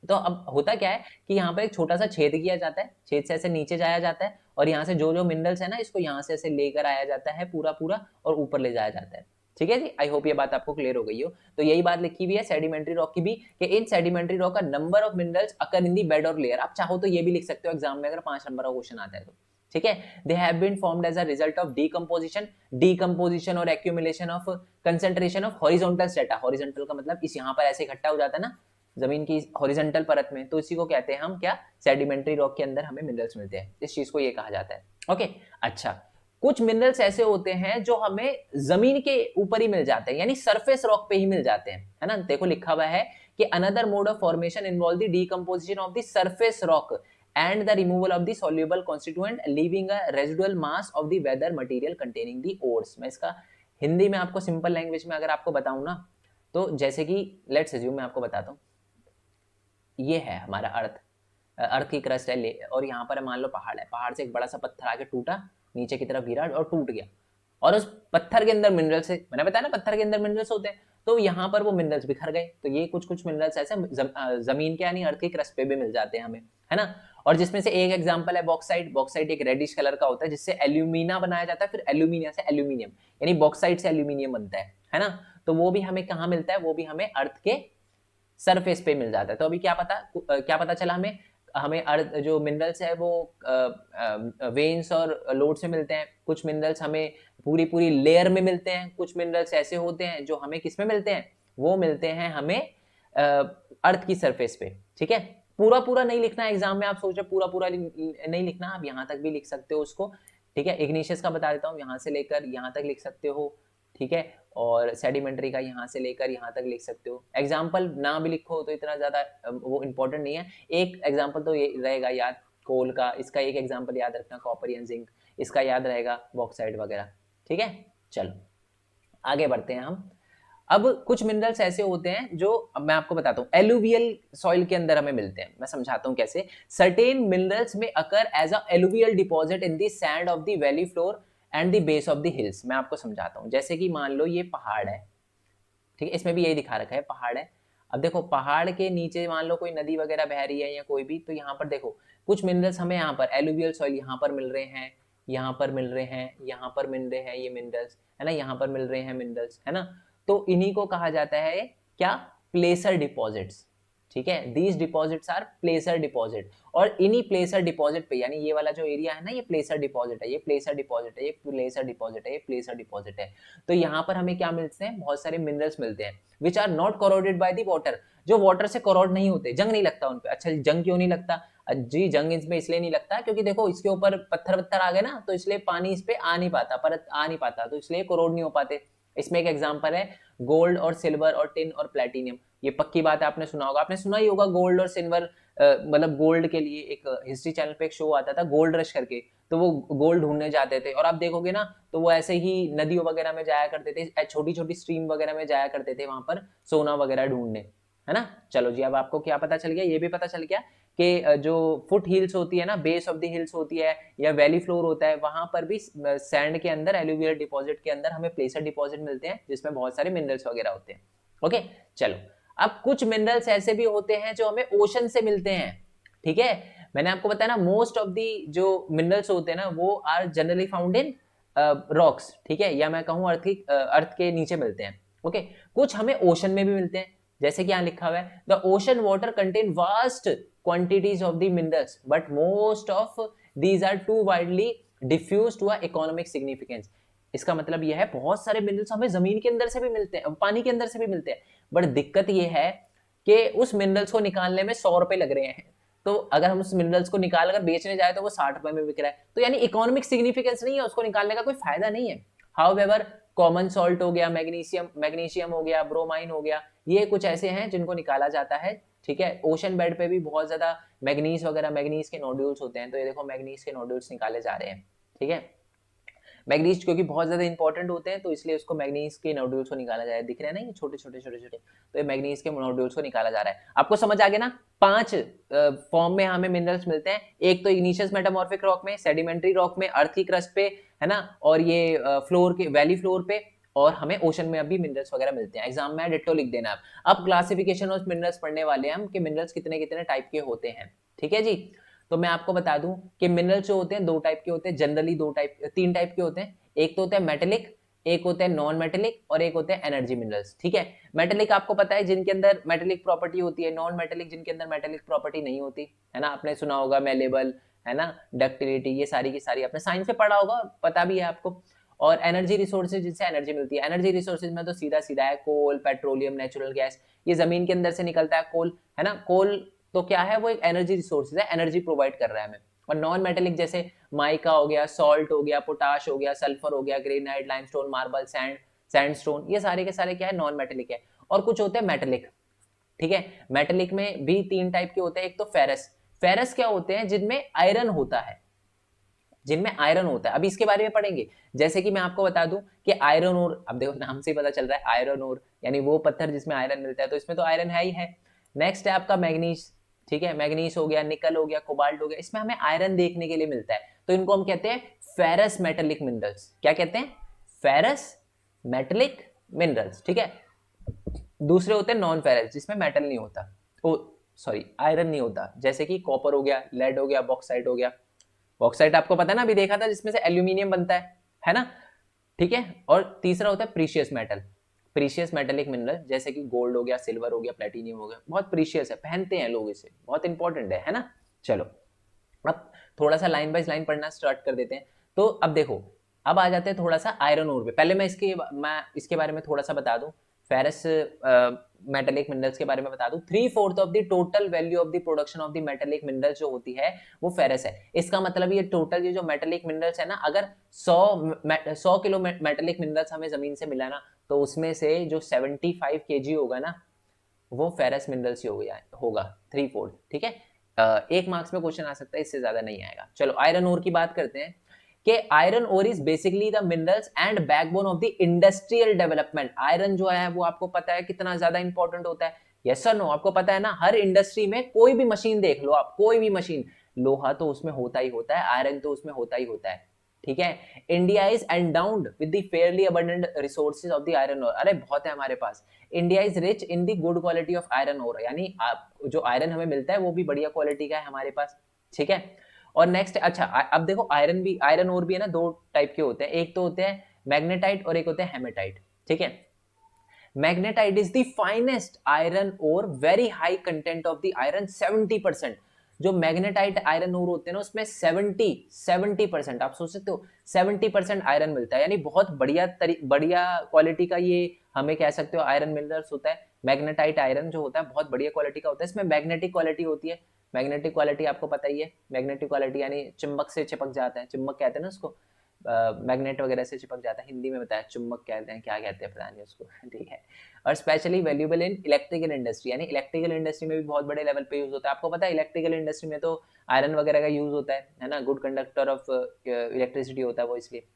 तो अब होता क्या है कि यहाँ पर एक छोटा सा छेद किया जाता है, छेद से ऐसे नीचे जाया जाता है, और यहाँ से जो जो मिनरल्स है ना, इसको यहाँ से ऐसे लेकर आया जाता है पूरा पूरा, और ऊपर ले जाया जाता है। ठीक है जी, आई होप ये बात आपको क्लियर हो गई हो। तो यही बात लिखी हुई है सेडिमेंट्री रॉक की भी, कि इन सेडिमेंट्री रॉक का number of minerals occur in the bed और लेयर। आप चाहो तो ये भी लिख सकते हो एग्जाम में, अगर 5 नंबर का क्वेश्चन आता है तो। ठीक है, they have been formed as a result of decomposition और accumulation of concentration of horizontal strata. Horizontal का मतलब इस यहाँ पर ऐसे इकट्ठा हो जाता है ना जमीन की हॉरिजॉन्टल परत में, तो इसी को कहते हैं हम क्या, सेडिमेंट्री रॉक के अंदर हमें मिनरल्स मिलते हैं, इस चीज को ये कहा जाता है। ओके, अच्छा, कुछ मिनरल्स ऐसे होते हैं जो हमें जमीन के ऊपर ही मिल जाते हैं, यानी सरफेस रॉक पे ही मिल जाते हैं, है ना। देखो लिखा हुआ है कि another mode of formation involve the decomposition of the surface rock and the removal of the soluble constituent leaving a residual mass of the weather material containing the ores. मैं इसका हिंदी में आपको सिंपल लैंग्वेज में अगर आपको बताऊं ना, तो जैसे कि लेट्स अज्यूम, मैं आपको बताता हूं, ये है हमारा अर्थ की क्रस्ट है, और यहाँ पर मान लो पहाड़ है, पहाड़ से एक बड़ा सा पत्थर आके टूटा, नीचे की तरफ गिरा और टूट गया, और उस पत्थर के अंदर मिनरल्स है, मैंने बताया ना पत्थर के अंदर मिनरल्स होते हैं, तो यहाँ पर वो मिनरल्स बिखर गए। तो ये कुछ कुछ मिनरल्स ऐसे जमीन के यानी अर्थ की क्रस्ट पे भी मिल जाते हैं हमें, है ना। और जिसमें से एक एग्जांपल है बॉक्साइट। बॉक्साइट एक रेडिश कलर का होता है, जिससे एल्यूमिना बनाया जाता है, फिर एल्यूमिनिया से एल्यूमिनियम, यानी बॉक्साइट से एल्यूमिनियम बनता है ना। तो वो भी हमें कहाँ मिलता है, वो भी हमें अर्थ के सरफेस पे मिल जाता है। तो अभी क्या पता चला हमें, हमें अर्थ जो मिनरल्स है वो वेन्स और लोड से मिलते हैं, कुछ मिनरल्स हमें पूरी पूरी लेयर में मिलते हैं, कुछ मिनरल्स ऐसे होते हैं जो हमें किस में मिलते हैं, वो मिलते हैं हमें अर्थ की सरफेस पे। ठीक है, पूरा पूरा नहीं लिखना एग्जाम में, आप सोच रहे पूरा पूरा नहीं लिखना, आप यहाँ तक भी लिख सकते हो उसको। ठीक है, इग्निशियस का बता देता हूँ, यहाँ से लेकर यहाँ तक लिख सकते हो। ठीक है, और सेडिमेंट्री का यहाँ से लेकर यहाँ तक लिख सकते हो। एग्जाम्पल ना भी लिखो तो इतना ज्यादा वो इंपॉर्टेंट नहीं है, एक एग्जाम्पल तो ये रहेगा याद, कोल का, इसका एक एग्जाम्पल याद रखना, कॉपर या जिंक, इसका याद रहेगा, बॉक्साइट वगैरह। ठीक है, चलो आगे बढ़ते हैं हम। अब कुछ मिनरल्स ऐसे होते हैं जो मैं आपको बताता हूँ, एलुवियल सॉइल के अंदर हमें मिलते हैं, मैं समझाता हूँ कैसे। सर्टेन मिनरल्स में occur as a alluvial deposit in the sand of the valley floor and the base of the hills. मैं आपको समझाता हूँ, जैसे कि मान लो ये पहाड़ है, ठीक है, इसमें भी यही दिखा रखा है, पहाड़ है। अब देखो पहाड़ के नीचे मान लो कोई नदी वगैरह बह रही है या कोई भी, तो यहाँ पर देखो कुछ मिनरल्स हमें यहाँ पर एलुवियल सॉइल यहाँ पर मिल रहे हैं, यहाँ पर मिल रहे हैं, यहाँ पर मिल रहे हैं ये मिनरल्स, है ना, यहाँ पर मिल रहे हैं मिनरल्स, है ना। तो इन्हीं को कहा जाता है क्या, प्लेसर डिपॉजिट्स। ठीक है, these deposits are placer deposit, और इन्हीं प्लेसर डिपॉजिट पे, यानी ये वाला जो एरिया है ना, ये प्लेसर डिपॉजिट है, ये प्लेसर डिपॉजिट है, ये प्लेसर डिपॉजिट है, ये प्लेसर डिपॉजिट है। तो यहाँ पर हमें क्या मिलते हैं, बहुत सारे मिनरल्स मिलते हैं which are not corroded by the water, जो वाटर से कोरोड नहीं होते, जंग नहीं लगता उन पे। अच्छा जंग क्यों नहीं लगता जी, जंग इसमें इसलिए नहीं लगता क्योंकि देखो इसके ऊपर पत्थर वत्थर आ गए ना, तो इसलिए पानी इस पे आ नहीं पाता, परत आ नहीं पाता, तो इसलिए कोरोड नहीं हो पाते। इसमें एक एग्जांपल है गोल्ड और सिल्वर और टिन और प्लेटिनियम। ये पक्की बात है, आपने सुना होगा, आपने सुना ही होगा गोल्ड और सिल्वर, मतलब गोल्ड के लिए एक हिस्ट्री चैनल पे एक शो आता था गोल्ड रश करके, तो वो गोल्ड ढूंढने जाते थे, और आप देखोगे ना तो वो ऐसे ही नदियों वगैरह में जाया करते थे, छोटी छोटी स्ट्रीम वगैरह में जाया करते थे वहां पर सोना वगैरह ढूंढने, है ना। चलो जी, अब आपको क्या पता चल गया, ये भी पता चल गया कि जो फुट हिल्स होती है ना, बेस ऑफ द हिल्स होती है, या वैली फ्लोर होता है, वहां पर भी सैंड के अंदर, एलुवियल डिपॉजिट के अंदर हमें प्लेसर डिपॉजिट मिलते हैं, जिसमें बहुत सारे मिनरल्स वगैरह होते हैं। ओके, चलो अब कुछ मिनरल्स ऐसे भी होते हैं जो हमें ओशन से मिलते हैं। ठीक है, मैंने आपको बताया ना मोस्ट ऑफ दी जो मिनरल्स होते हैं ना, वो are generally found in rocks, ठीक है, या मैं कहूँ अर्थ के नीचे मिलते हैं। ओके, कुछ हमें ओशन में भी मिलते हैं, जैसे कि यहाँ लिखा हुआ है, the ocean water contain vast quantities of the minerals but most of these are too widely diffuse to economic significance. इसका मतलब यह है बहुत सारे मिनरल्स हमें जमीन के अंदर से भी मिलते हैं, पानी के अंदर से भी मिलते हैं, बट दिक्कत यह है कि उस मिनरल्स को निकालने में 100 रुपए लग रहे हैं, तो अगर हम उस मिनरल्स को निकाल कर बेचने जाए तो वो 60 रुपए में बिक रहा है, तो यानी इकोनॉमिक सिग्निफिकेंस नहीं है, उसको निकालने का कोई फायदा नहीं है। हाउएवर कॉमन सॉल्ट हो गया, मैग्नीशियम मैग्नीशियम हो गया, ब्रोमाइन हो गया, ये कुछ ऐसे हैं जिनको निकाला जाता है। ठीक है, ओशन बेड पे भी बहुत ज्यादा मैग्नीज वगैरह, मैग्नीज के नोड्यूल्स होते हैं, तो ये देखो मैग्नीज के नोड्यूल्स निकाले जा रहे हैं। ठीक है, मैग्नीज क्योंकि बहुत ज्यादा इंपॉर्टेंट होते हैं तो इसलिए उसको मैग्नीज के नोड्यूल्स को निकाला जा रहा है। दिख रहे हैं ना ये छोटे छोटे छोटे छोटे, तो ये मैग्नीज के नोड्यूल्स को निकाला जा रहा है। आपको समझ आ गया ना, 5 फॉर्म में हमें मिनरल्स मिलते हैं। एक तो इग्निशियस मेटामॉर्फिक रॉक में, सेडिमेंट्री रॉक में, अर्थ की क्रस्ट पे, है ना, और ये फ्लोर के वैली फ्लोर पे, और हमें ओशन में अभी मिनरल्स वगैरह मिलते हैं। एग्जाम में डिट्टो लिख देना आप। अब क्लासिफिकेशन ऑफ मिनरल्स पढ़ने वाले हैं हम कि मिनरल्स कितने कितने टाइप के होते हैं। ठीक है जी, तो मैं आपको बता दूं कि मिनरल्स जो होते हैं 2 टाइप के होते हैं, जनरली 3 टाइप के होते हैं। एक तो होता है मेटेलिक, एक होता है नॉन मेटेलिक, और एक होते हैं एनर्जी मिनरल्स। ठीक है, मेटेलिक आपको पता है जिनके अंदर मेटेलिक प्रॉपर्टी होती है, नॉन मेटेलिक जिनके अंदर मेटेलिक प्रॉपर्टी नहीं होती, है ना, आपने सुना होगा मेलेबल, है ना, डक्टिलिटी, ये सारी की सारी आपने साइंस में पढ़ा होगा, पता भी है आपको। और एनर्जी रिसोर्सेज जिनसे एनर्जी मिलती है, एनर्जी रिसोर्सेज में तो सीधा सीधा है कोल, पेट्रोलियम, नेचुरल गैस, ये जमीन के अंदर से निकलता है कोल, है ना। कोल तो क्या है, वो एक एनर्जी रिसोर्सेज है, एनर्जी प्रोवाइड कर रहा है हमें। और नॉन मेटेलिक जैसे माइका हो गया, सॉल्ट हो गया, पोटाश हो गया, सल्फर हो गया, ग्रेनाइट, लाइमस्टोन, मार्बल, सैंडस्टोन, ये सारे के सारे क्या है, नॉन मेटेलिक है। और कुछ होते हैं मेटेलिक। ठीक है, मेटेलिक में भी 3 टाइप के होते हैं। एक तो फेरस, फेरस क्या होते हैं, जिनमें आयरन होता है, जिनमें आयरन होता है। अभी इसके बारे में पढ़ेंगे। जैसे कि मैं आपको बता दूं कि आयरन ओर, अब देखो नाम से ही पता चल रहा है आयरन ओर, यानी वो पत्थर जिसमें आयरन मिलता है, तो इसमें तो आयरन है ही है। नेक्स्ट है आपका मैग्नीज। ठीक है, मैग्नीज हो गया, निकल हो गया, कोबाल्ट हो गया, इसमें हमें आयरन देखने के लिए मिलता है, तो इनको हम कहते हैं फेरस मेटेलिक मिनरल्स। क्या कहते हैं, फेरस मेटेलिक मिनरल्स। ठीक है, दूसरे होते हैं नॉन फेरस, जिसमें मेटल नहीं होता, ओ सॉरी आयरन नहीं होता, जैसे कि कॉपर हो गया, लेड हो गया, बॉक्साइट हो गया। बॉक्साइट आपको पता है ना, अभी देखा था, जिसमें से एल्यूमिनियम बनता है ना। ठीक है, और तीसरा होता है precious metal, precious metallic mineral, जैसे कि गोल्ड हो गया, सिल्वर हो गया, प्लेटिनियम हो गया, बहुत प्रीशियस है, पहनते हैं लोग इसे, बहुत इंपॉर्टेंट है ना। चलो, अब थोड़ा सा लाइन बाय लाइन पढ़ना स्टार्ट कर देते हैं। तो अब देखो, अब आ जाते हैं थोड़ा सा आयरन ओर पे। पहले मैं इसके बारे में थोड़ा सा बता दूं, फेरस मेटेलिक मिनरल्स के बारे में बता दूं। 3/4 of the total value of the production of the metallic minerals जो होती है वो फेरस है। इसका मतलब ये टोटल, ये जो मेटेलिक मिनरल्स है ना, अगर 100 किलो मेटेलिक मिनरल्स हमें जमीन से मिला ना, तो उसमें से जो 75 kg होगा ना, वो फेरस मिनरल्स ही होगा 3/4। ठीक है, एक मार्क्स में क्वेश्चन आ सकता है, इससे ज्यादा नहीं आएगा। चलो आयरन ओर की बात करते हैं कि iron ore is basically the minerals and backbone of the industrial development. Iron जो है वो आपको पता है कितना ज्यादा इंपॉर्टेंट होता है, यस और नो, आपको पता है ना, हर इंडस्ट्री में कोई भी मशीन देख लो आप, कोई भी मशीन, लोहा तो उसमें होता ही होता है, आयरन तो उसमें होता ही होता है। ठीक है, India is endowed with the fairly abundant resources of the iron ore. अरे बहुत है हमारे पास। India is rich in the good quality of iron ore, यानी आप जो आयरन हमें मिलता है वो भी बढ़िया क्वालिटी का है हमारे पास। ठीक है, और नेक्स्ट, अच्छा अब देखो, आयरन ओर भी है ना, 2 टाइप के होते हैं। एक तो होते हैं मैग्नेटाइट और एक होते हैं हेमेटाइट। ठीक है, magnetite is the finest iron ore, very high content of the iron 70%। जो मैग्नेटाइट आयरन ओर होते हैं ना, उसमें 70% आप सोच सकते हो 70% आयरन मिलता है, यानी बहुत बढ़िया क्वालिटी का ये हमें कह सकते हो आयरन मिनरल्स होता है। मैग्नेटाइट आयरन जो होता है बहुत बढ़िया क्वालिटी का होता है। इसमें मैग्नेटिक क्वालिटी होती है। मैग्नेटिक क्वालिटी आपको पता ही है, मैग्नेटिक क्वालिटी यानी चुंबक से चिपक जाता है, चुंबक कहते हैं ना उसको, मैग्नेट वगैरह से चिपक जाता है, हिंदी में बताया, चुंबक कहते हैं, क्या कहते हैं पता नहीं उसको। ठीक है, और specially valuable in electrical industry, यानी इलेक्ट्रिकल इंडस्ट्री में भी बहुत बड़े लेवल पे यूज होता है। आपको पता है इलेक्ट्रिकल इंडस्ट्री में तो आयरन वगैरह का यूज होता है ना, गुड कंडक्टर ऑफ इलेक्ट्रिसिटी होता है वो, इसलिए।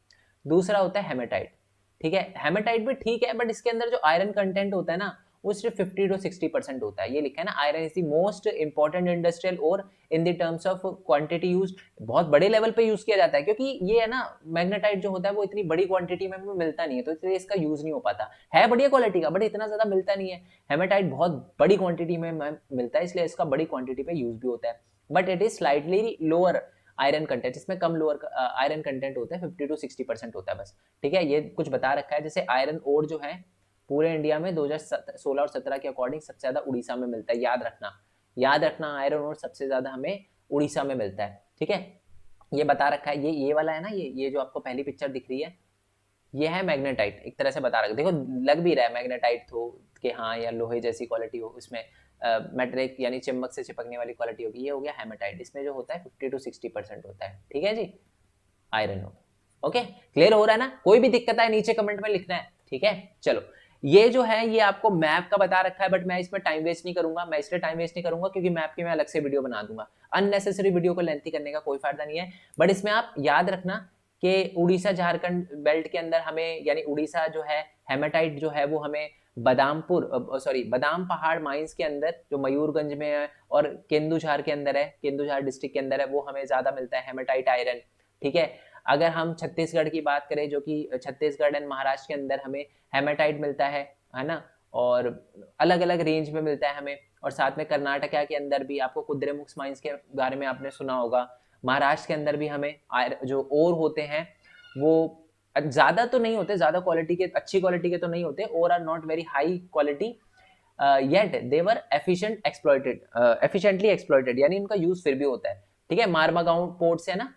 दूसरा होता है हेमेटाइट। ठीक है, हेमेटाइट भी ठीक है, बट इसके अंदर जो आयरन कंटेंट होता है ना, वो सिर्फ 50 to 60% होता है। ये लिखा है ना, iron is the most important industrial और in the terms of quantity use, बहुत बड़े लेवल पे यूज किया जाता है, क्योंकि ये है ना, मैग्नेटाइट जो होता है वो इतनी बड़ी क्वांटिटी में मिलता नहीं है, तो इसलिए इसका यूज नहीं हो पाता है, बढ़िया क्वालिटी का, बट इतना ज्यादा मिलता नहीं है। हेमेटाइट बहुत बड़ी क्वांटिटी में मिलता है, इसलिए इसका बड़ी क्वांटिटी पे यूज भी होता है, but it is slightly lower iron content, इसमें कम लोअर आयरन कंटेंट होता है, 50 to 60% होता है बस। ठीक है, ये कुछ बता रखा है। जैसे आयरन ओर जो है पूरे इंडिया में 2016 और 17 के अकॉर्डिंग सबसे ज्यादा उड़ीसा में मिलता है, याद रखना आयरन ओर सबसे ज्यादा हमें उड़ीसा में मिलता है। ठीक है, ये बता रखा है, ये वाला है ना, ये जो आपको पहली पिक्चर दिख रही है, ये है मैग्नेटाइट, एक तरह से बता रखा, देखो लग भी रहा है मैग्नेटाइट तो कि हाँ यार लोहे जैसी क्वालिटी हो इसमें, मेटेलिक यानी चम्मक से चिपकने वाली क्वालिटी होगी, ये हो गया हेमेटाइट। इसमें जो होता है 50 to 60% होता है, ठीक है जी, आयरन हो। ओके, क्लियर हो रहा है ना? कोई भी दिक्कत है नीचे कमेंट में लिखना है, ठीक है। चलो, ये जो है ये आपको मैप का बता रखा है, बट मैं इसमें टाइम वेस्ट नहीं करूंगा। मैं इसलिए टाइम वेस्ट नहीं करूंगा क्योंकि मैप की मैं अलग से वीडियो बना दूंगा। अननेसेसरी वीडियो को लेंथी करने का कोई फायदा नहीं है। बट इसमें आप याद रखना कि उड़ीसा झारखंड बेल्ट के अंदर हमें, यानी उड़ीसा जो है हेमेटाइट जो है वो हमें बादाम पहाड़ माइंस के अंदर जो मयूरगंज में है और केंदुझार के अंदर है, केंदुझार डिस्ट्रिक्ट के अंदर है, वो हमें ज्यादा मिलता है हेमेटाइट आयरन, ठीक है। अगर हम छत्तीसगढ़ की बात करें, जो कि छत्तीसगढ़ एंड महाराष्ट्र के अंदर हमें हेमेटाइट मिलता है ना, और अलग अलग रेंज में मिलता है हमें। और साथ में कर्नाटका के अंदर भी आपको कुद्रेमुख माइंस के बारे में आपने सुना होगा। महाराष्ट्र के अंदर भी हमें जो ओर होते हैं वो ज्यादा तो नहीं होते, ज्यादा क्वालिटी के, अच्छी क्वालिटी के तो नहीं होते, और are not very high quality yet they were efficiently exploited, यानी उनका यूज फिर भी होता है, ठीक है। मारमागांव पोर्ट से है ना,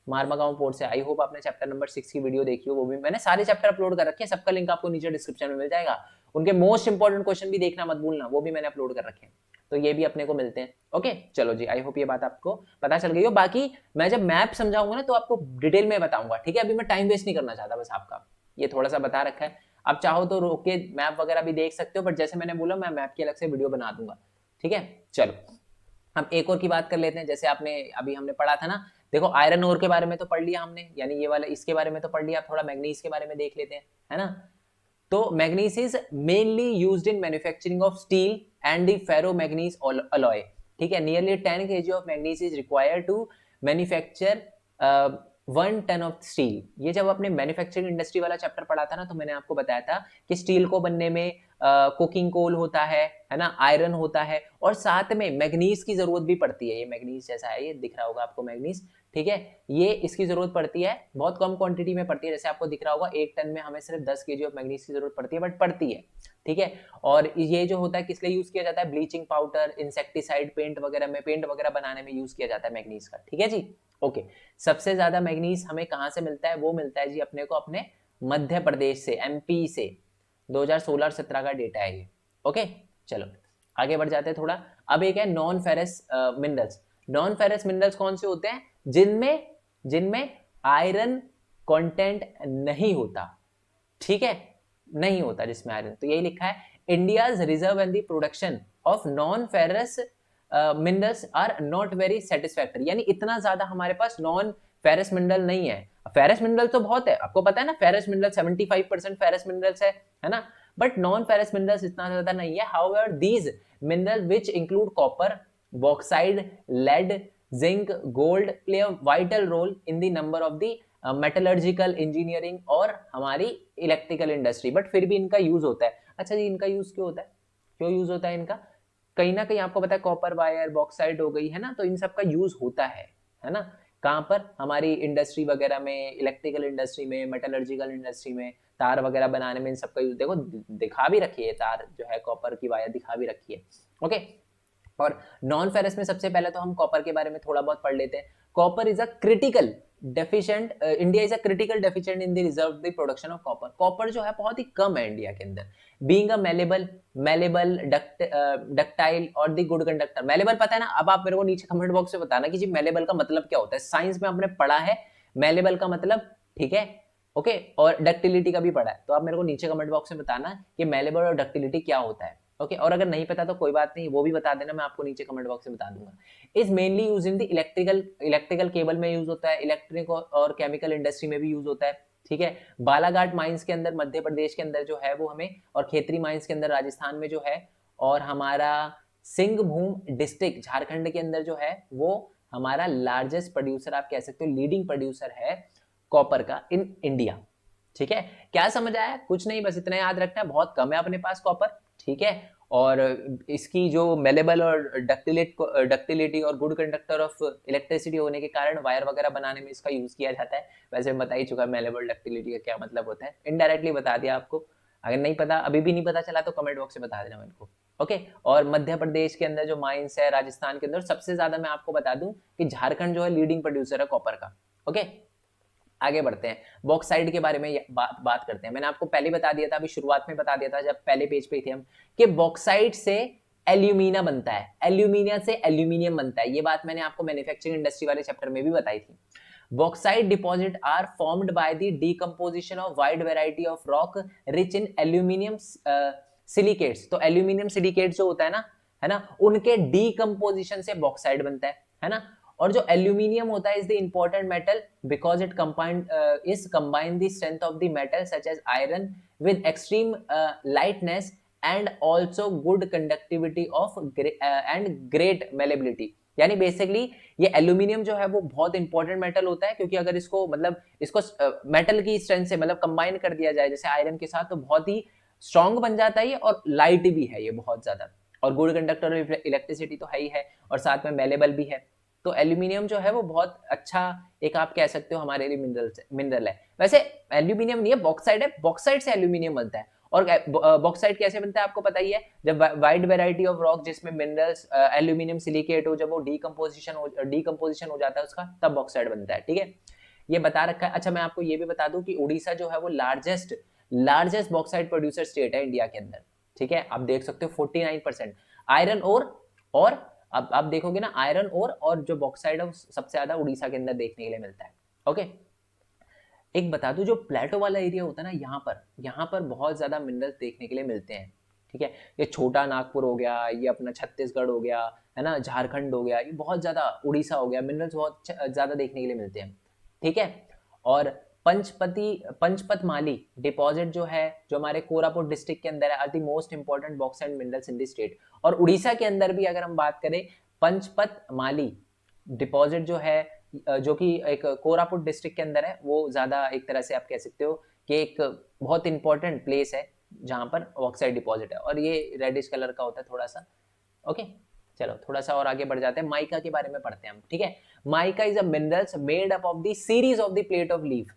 मारमागांव पोर्ट से। आई होप आपने चैप्टर नंबर 6 की वीडियो देखी हो, वो भी मैंने सारे चैप्टर अपलोड कर रखे हैं, सबका लिंक आपको नीचे डिस्क्रिप्शन में मिल जाएगा। उनके मोस्ट इंपॉर्टेंट क्वेश्चन भी देखना मत भूलना, वो भी मैंने अपलोड कर रखे हैं, तो ये भी अपने को मिलते हैं। ओके, चलो जी, आई होप ये बात आपको पता चल गई हो। बाकी मैं जब मैप समझाऊंगा ना तो आपको डिटेल में बताऊंगा, ठीक है। अभी मैं टाइम वेस्ट नहीं करना चाहता, बस आपका ये थोड़ा सा बता रखा है। आप चाहो तो रोक के मैप वगैरह भी देख सकते हो, बट जैसे मैंने बोला मैं मैप की अलग से वीडियो बना दूंगा, ठीक है। चलो, हम एक और की बात कर लेते हैं। जैसे आपने अभी हमने पढ़ा था ना, देखो आयरन ओर के बारे में तो पढ़ लिया हमने, यानी ये वाला इसके बारे में तो पढ़ लिया। थोड़ा मैग्नीज के बारे में देख लेते हैं, है ना। तो manganese is mainly used in manufacturing of steel and the ferro manganese alloy, ठीक है। Nearly 10 kg of manganese is required to manufacture 1 ton of steel. ये जब आपने मैन्युफैक्चरिंग इंडस्ट्री वाला चैप्टर पढ़ा था ना, तो मैंने आपको बताया था कि स्टील को बनने में कुकिंग कोल होता है ना, आयरन होता है, और साथ में मैग्नीज की जरूरत भी पड़ती है। ये मैग्नीज जैसा है, ये दिख रहा होगा आपको मैग्नीज, ठीक है। ये इसकी जरूरत पड़ती है, बहुत कम क्वांटिटी में पड़ती है, जैसे आपको दिख रहा होगा 1 टन में हमें सिर्फ 10 kg ऑफ मैग्नीज की जरूरत पड़ती है, बट पड़ती है, ठीक है। और ये जो होता है किस लिए यूज किया जाता है, ब्लीचिंग पाउडर, इंसेक्टिसाइड, पेंट वगैरह बनाने में यूज किया जाता है मैग्नीज का, ठीक है जी। ओके, सबसे ज्यादा मैग्नीज हमें कहां से मिलता है, वो मिलता है जी अपने को अपने मध्य प्रदेश से, एमपी से। 2016-17 का डेटा है ये, ओके। चलो आगे बढ़ जाते हैं थोड़ा। अब एक है non ferrous minerals. Non ferrous minerals कौन से होते हैं, जिनमें जिनमें आयरन कंटेंट नहीं होता, ठीक है, नहीं होता जिसमें आयरन। तो यही लिखा है, India's reserve and the production of non ferrous minerals are not very satisfactory, यानी इतना ज्यादा हमारे पास नॉन फेरस मिनरल नहीं है। फेरस मिनरल तो बहुत है, आपको पता है ना, फेरस मिनरल 75% फेरस मिनरल्स है ना, बट नॉन फेरस मिनरल्स इतना ज्यादा नहीं है। However these mineral which include copper, bauxite, lead, zinc, gold play a vital role in the number of the metallurgical engineering और हमारी इलेक्ट्रिकल इंडस्ट्री, बट फिर भी इनका यूज होता है। अच्छा जी, इनका यूज क्यों होता है, क्यों यूज होता है इनका, कहीं ना कहीं आपको पता है कॉपर वायर, बॉक्साइड हो गई है ना, तो इन सब का यूज होता है ना। कहां पर, हमारी इंडस्ट्री वगैरह में, इलेक्ट्रिकल इंडस्ट्री में, मेटलर्जिकल इंडस्ट्री में, तार वगैरह बनाने में इन सब का यूज, देखो दिखा भी रखी है तार जो है, कॉपर की वायर दिखा भी रखी है, ओके। और नॉन फेरस में सबसे पहले तो हम कॉपर के बारे में थोड़ा बहुत पढ़ लेते हैं। Copper is a critical deficient, India is a critical deficient in the reserve the production of copper. Copper जो है बहुत ही कम है इंडिया के अंदर। बीइंग अ मेलेबल डक्टाइल और द गुड कंडक्टर। मेलेबल पता है ना, अब आप मेरे को नीचे कमेंट बॉक्स में बताना कि जी मेलेबल का मतलब क्या होता है। साइंस में आपने पढ़ा है मेलेबल का मतलब, ठीक है, ओके। और डक्टिलिटी का भी पढ़ा है, तो आप मेरे को नीचे कमेंट बॉक्स में बताना कि मेलेबल और डक्टिलिटी क्या होता है, ओके। और अगर नहीं पता तो कोई बात नहीं, वो भी बता देना, मैं आपको नीचे कमेंट बॉक्स में बता दूंगा। Is mainly use in the electrical cable में यूज होता है, इलेक्ट्रिक और केमिकल इंडस्ट्री में भी यूज होता है, ठीक है। बालाघाट माइंस के अंदर मध्य प्रदेश के अंदर जो है वो हमें, और खेतरी माइंस के अंदर राजस्थान में जो है, और हमारा सिंहभूम डिस्ट्रिक्ट झारखंड के अंदर जो है वो हमारा लार्जेस्ट प्रोड्यूसर, आप कह सकते हो लीडिंग प्रोड्यूसर है कॉपर का इन इंडिया, ठीक है। क्या समझ आया, कुछ नहीं, बस इतना याद रखना है, बहुत कम है अपने पास कॉपर, ठीक है। और इसकी जो मेलेबल और डक्टिलिटी और गुड कंडक्टर ऑफ इलेक्ट्रिसिटी होने के कारण वायर वगैरह बनाने में इसका यूज किया जाता है। वैसे मैं बता ही चुका मेलेबल डक्टिलिटी का क्या मतलब होता है, इनडायरेक्टली बता दिया आपको। अगर नहीं पता, अभी भी नहीं पता चला, तो कमेंट बॉक्स में बता देना मेरे को, ओके। और मध्य प्रदेश के अंदर जो माइंस है, राजस्थान के अंदर, सबसे ज्यादा मैं आपको बता दूं कि झारखंड जो है लीडिंग प्रोड्यूसर है कॉपर का, ओके। आगे बढ़ते हैं, बॉक्साइड के बारे में बात करते हैं। मैंने आपको पहले बता दिया था, अभी शुरुआत में बता दिया था जब पहले पेज पे थे हम, कि बॉक्साइड से एल्यूमिना बनता है, एल्यूमिनिया से एल्यूमिनियम बनता है। ये बात मैंने आपको मैन्युफैक्चरिंग इंडस्ट्री वाले चैप्टर में भी बताई थी। Bauxite deposit are formed by the decomposition of wide variety of rock rich in aluminium silicates. तो एल्यूमिनियम सिलिकेट जो होता है ना, उनके डीकंपोजिशन से बॉक्साइट बनता है ना। और जो एल्यूमिनियम होता है is the important metal because it combine the strength of the metal such as iron with extreme lightness and also good conductivity of and great malleability. यानी बेसिकली ये एल्यूमिनियम जो है वो बहुत इंपॉर्टेंट मेटल होता है, क्योंकि अगर इसको मतलब इसको मेटल की स्ट्रेंथ से मतलब कंबाइन कर दिया जाए जैसे आयरन के साथ, तो बहुत ही स्ट्रॉन्ग बन जाता है ये, और लाइट भी है ये बहुत ज्यादा, और गुड कंडक्टर ऑफ इलेक्ट्रिसिटी तो है ही है, और साथ में मेलेबल भी है। तो एल्यूमिनियम जो है वो बहुत अच्छा एक आप कह सकते हो हमारे लिए मिनरल है। वैसे एल्यूमिनियम नहीं है, बॉक्साइट है, बॉक्साइट से एल्यूमिनियम बनता है। और बॉक्साइट कैसे बनता है आपको पता ही है, जब वाइड वैरायटी ऑफ रॉक जिसमें मिनरल्स एल्यूमिनियम सिलिकेट हो, जब वो डीकंपोजिशन हो जाता है उसका, तब बॉक्साइट बनता है। ठीक है, ये बता रखा है। अच्छा मैं आपको ये भी बता दूं कि उड़ीसा जो है वो लार्जेस्ट बॉक्साइट प्रोड्यूसर स्टेट है इंडिया के अंदर। ठीक है, आप देख सकते हो 49% आयरन और अब आप देखोगे ना आयरन और जो बॉक्साइट है सबसे ज्यादा उड़ीसा के अंदर देखने के लिए मिलता है। ओके, एक बता दूं जो प्लेटो वाला एरिया होता है ना, यहाँ पर बहुत ज्यादा मिनरल्स देखने के लिए मिलते हैं। ठीक है, ये छोटा नागपुर हो गया, ये अपना छत्तीसगढ़ हो गया, है ना, झारखंड हो गया, ये बहुत ज्यादा, उड़ीसा हो गया, मिनरल्स बहुत ज्यादा देखने के लिए मिलते हैं। ठीक है, और पंचपत माली डिपॉजिट जो है, जो हमारे कोरापुट डिस्ट्रिक्ट के अंदर है, are the most important bauxite minerals in the state. और उड़ीसा के अंदर भी अगर हम बात करें, पंचपत माली डिपॉजिट जो है, जो कि एक कोरापुट डिस्ट्रिक्ट के अंदर है, वो ज्यादा एक तरह से आप कह सकते हो कि एक बहुत इंपॉर्टेंट प्लेस है जहां पर बॉक्साइट डिपॉजिट है, और ये रेडिश कलर का होता है थोड़ा सा। ओके, चलो थोड़ा सा और आगे बढ़ जाते हैं, माइका के बारे में पढ़ते हैं हम। ठीक है, mica is a minerals made up of the series of the plate of leaf.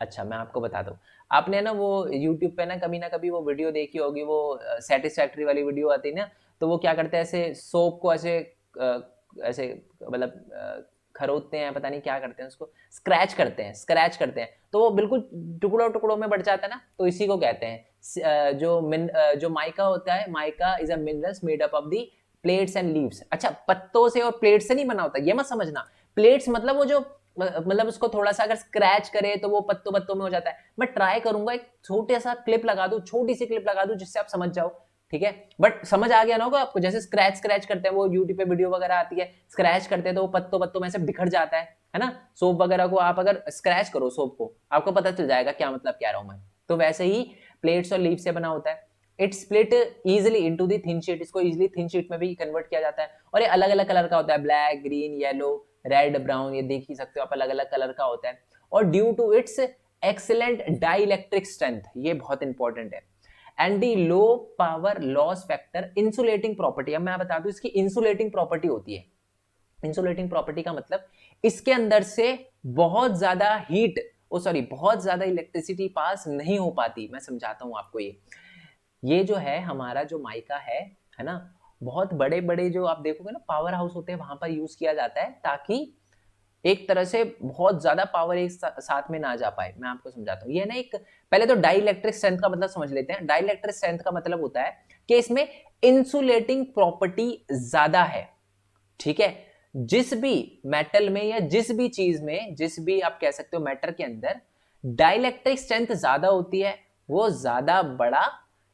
अच्छा मैं आपको बता दूं, आपने ना वो YouTube पे ना कभी वो वीडियो देखी होगी, वो सेटिस्फैक्टरी वाली वीडियो आती है ना, तो वो क्या करते हैं, ऐसे सोप को ऐसे मतलब खरोदते हैं, पता नहीं क्या करते हैं, उसको स्क्रैच करते हैं, तो वो बिल्कुल टुकड़ों टुकड़ों में बढ़ जाता है ना, तो इसी को कहते हैं जो माइका होता है, mica is a minerals made up of the plates and leaves. अच्छा, पत्तों से और प्लेट से नहीं बना होता, ये मत समझना। प्लेट्स मतलब वो जो मतलब उसको थोड़ा सा अगर स्क्रैच करे तो वो पत्तों पत्तों में हो जाता है। मैं ट्राई करूंगा एक छोटे सा क्लिप लगा दूं, छोटी सी क्लिप लगा दूं, जिससे आप समझ जाओ। ठीक है, बट समझ आ गया ना होगा आपको, जैसे स्क्रैच करते हैं, वो यूट्यूब पे वीडियो वगैरह आती है, स्क्रैच करते हैं तो वो पत्तों पत्तों में से बिखर जाता है ना। सोप वगैरह को आप अगर स्क्रैच करो, सोप को, आपको पता चल जाएगा क्या मतलब कह रहा हूं मैं। तो वैसे ही प्लेट्स और लीव से बना होता है। It split easily into the thin sheet, इसको इजिली थिन शीट में भी कन्वर्ट किया जाता है, और ये अलग अलग कलर का होता है, black, green, yellow, red, brown, ये देख ही सकते हो आप, अलग अलग कलर का होता है। और due to its excellent dielectric strength, ये बहुत इंपॉर्टेंट है, and the low power loss factor, insulating property. अब मैं बता दूं इसकी इंसुलेटिंग प्रॉपर्टी होती है। इंसुलेटिंग प्रॉपर्टी का मतलब इसके अंदर से बहुत ज्यादा हीट बहुत ज्यादा इलेक्ट्रिसिटी पास नहीं हो पाती। मैं समझाता हूं आपको, ये जो है हमारा जो माइका है ना, बहुत बड़े बड़े जो आप देखोगे ना पावर हाउस होते हैं, वहां पर यूज किया जाता है, ताकि एक तरह से बहुत ज्यादा पावर एक साथ में ना जा पाए। मैं आपको समझाता हूँ, ये ना एक, पहले तो डाइलेक्ट्रिक स्ट्रेंथ का मतलब समझ लेते हैं। डाइलेक्ट्रिक स्ट्रेंथ का मतलब होता है कि इसमें इंसुलेटिंग प्रॉपर्टी ज्यादा है। ठीक है, जिस भी मेटल में या जिस भी चीज में, जिस भी आप कह सकते हो मैटर के अंदर डाइलेक्ट्रिक स्ट्रेंथ ज्यादा होती है, वो ज्यादा बड़ा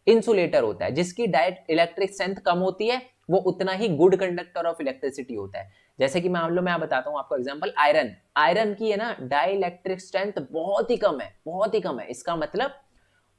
इंसुलेटर होता है। जिसकी डायरेक्ट इलेक्ट्रिक स्ट्रेंथ कम होती है, वो उतना ही गुड कंडक्टर ऑफ इलेक्ट्रिसिटी होता है। जैसे कि मान लो मैं बताता हूं आपको एग्जांपल, आयरन की है ना डाइलेक्ट्रिक स्ट्रेंथ बहुत ही कम है, इसका मतलब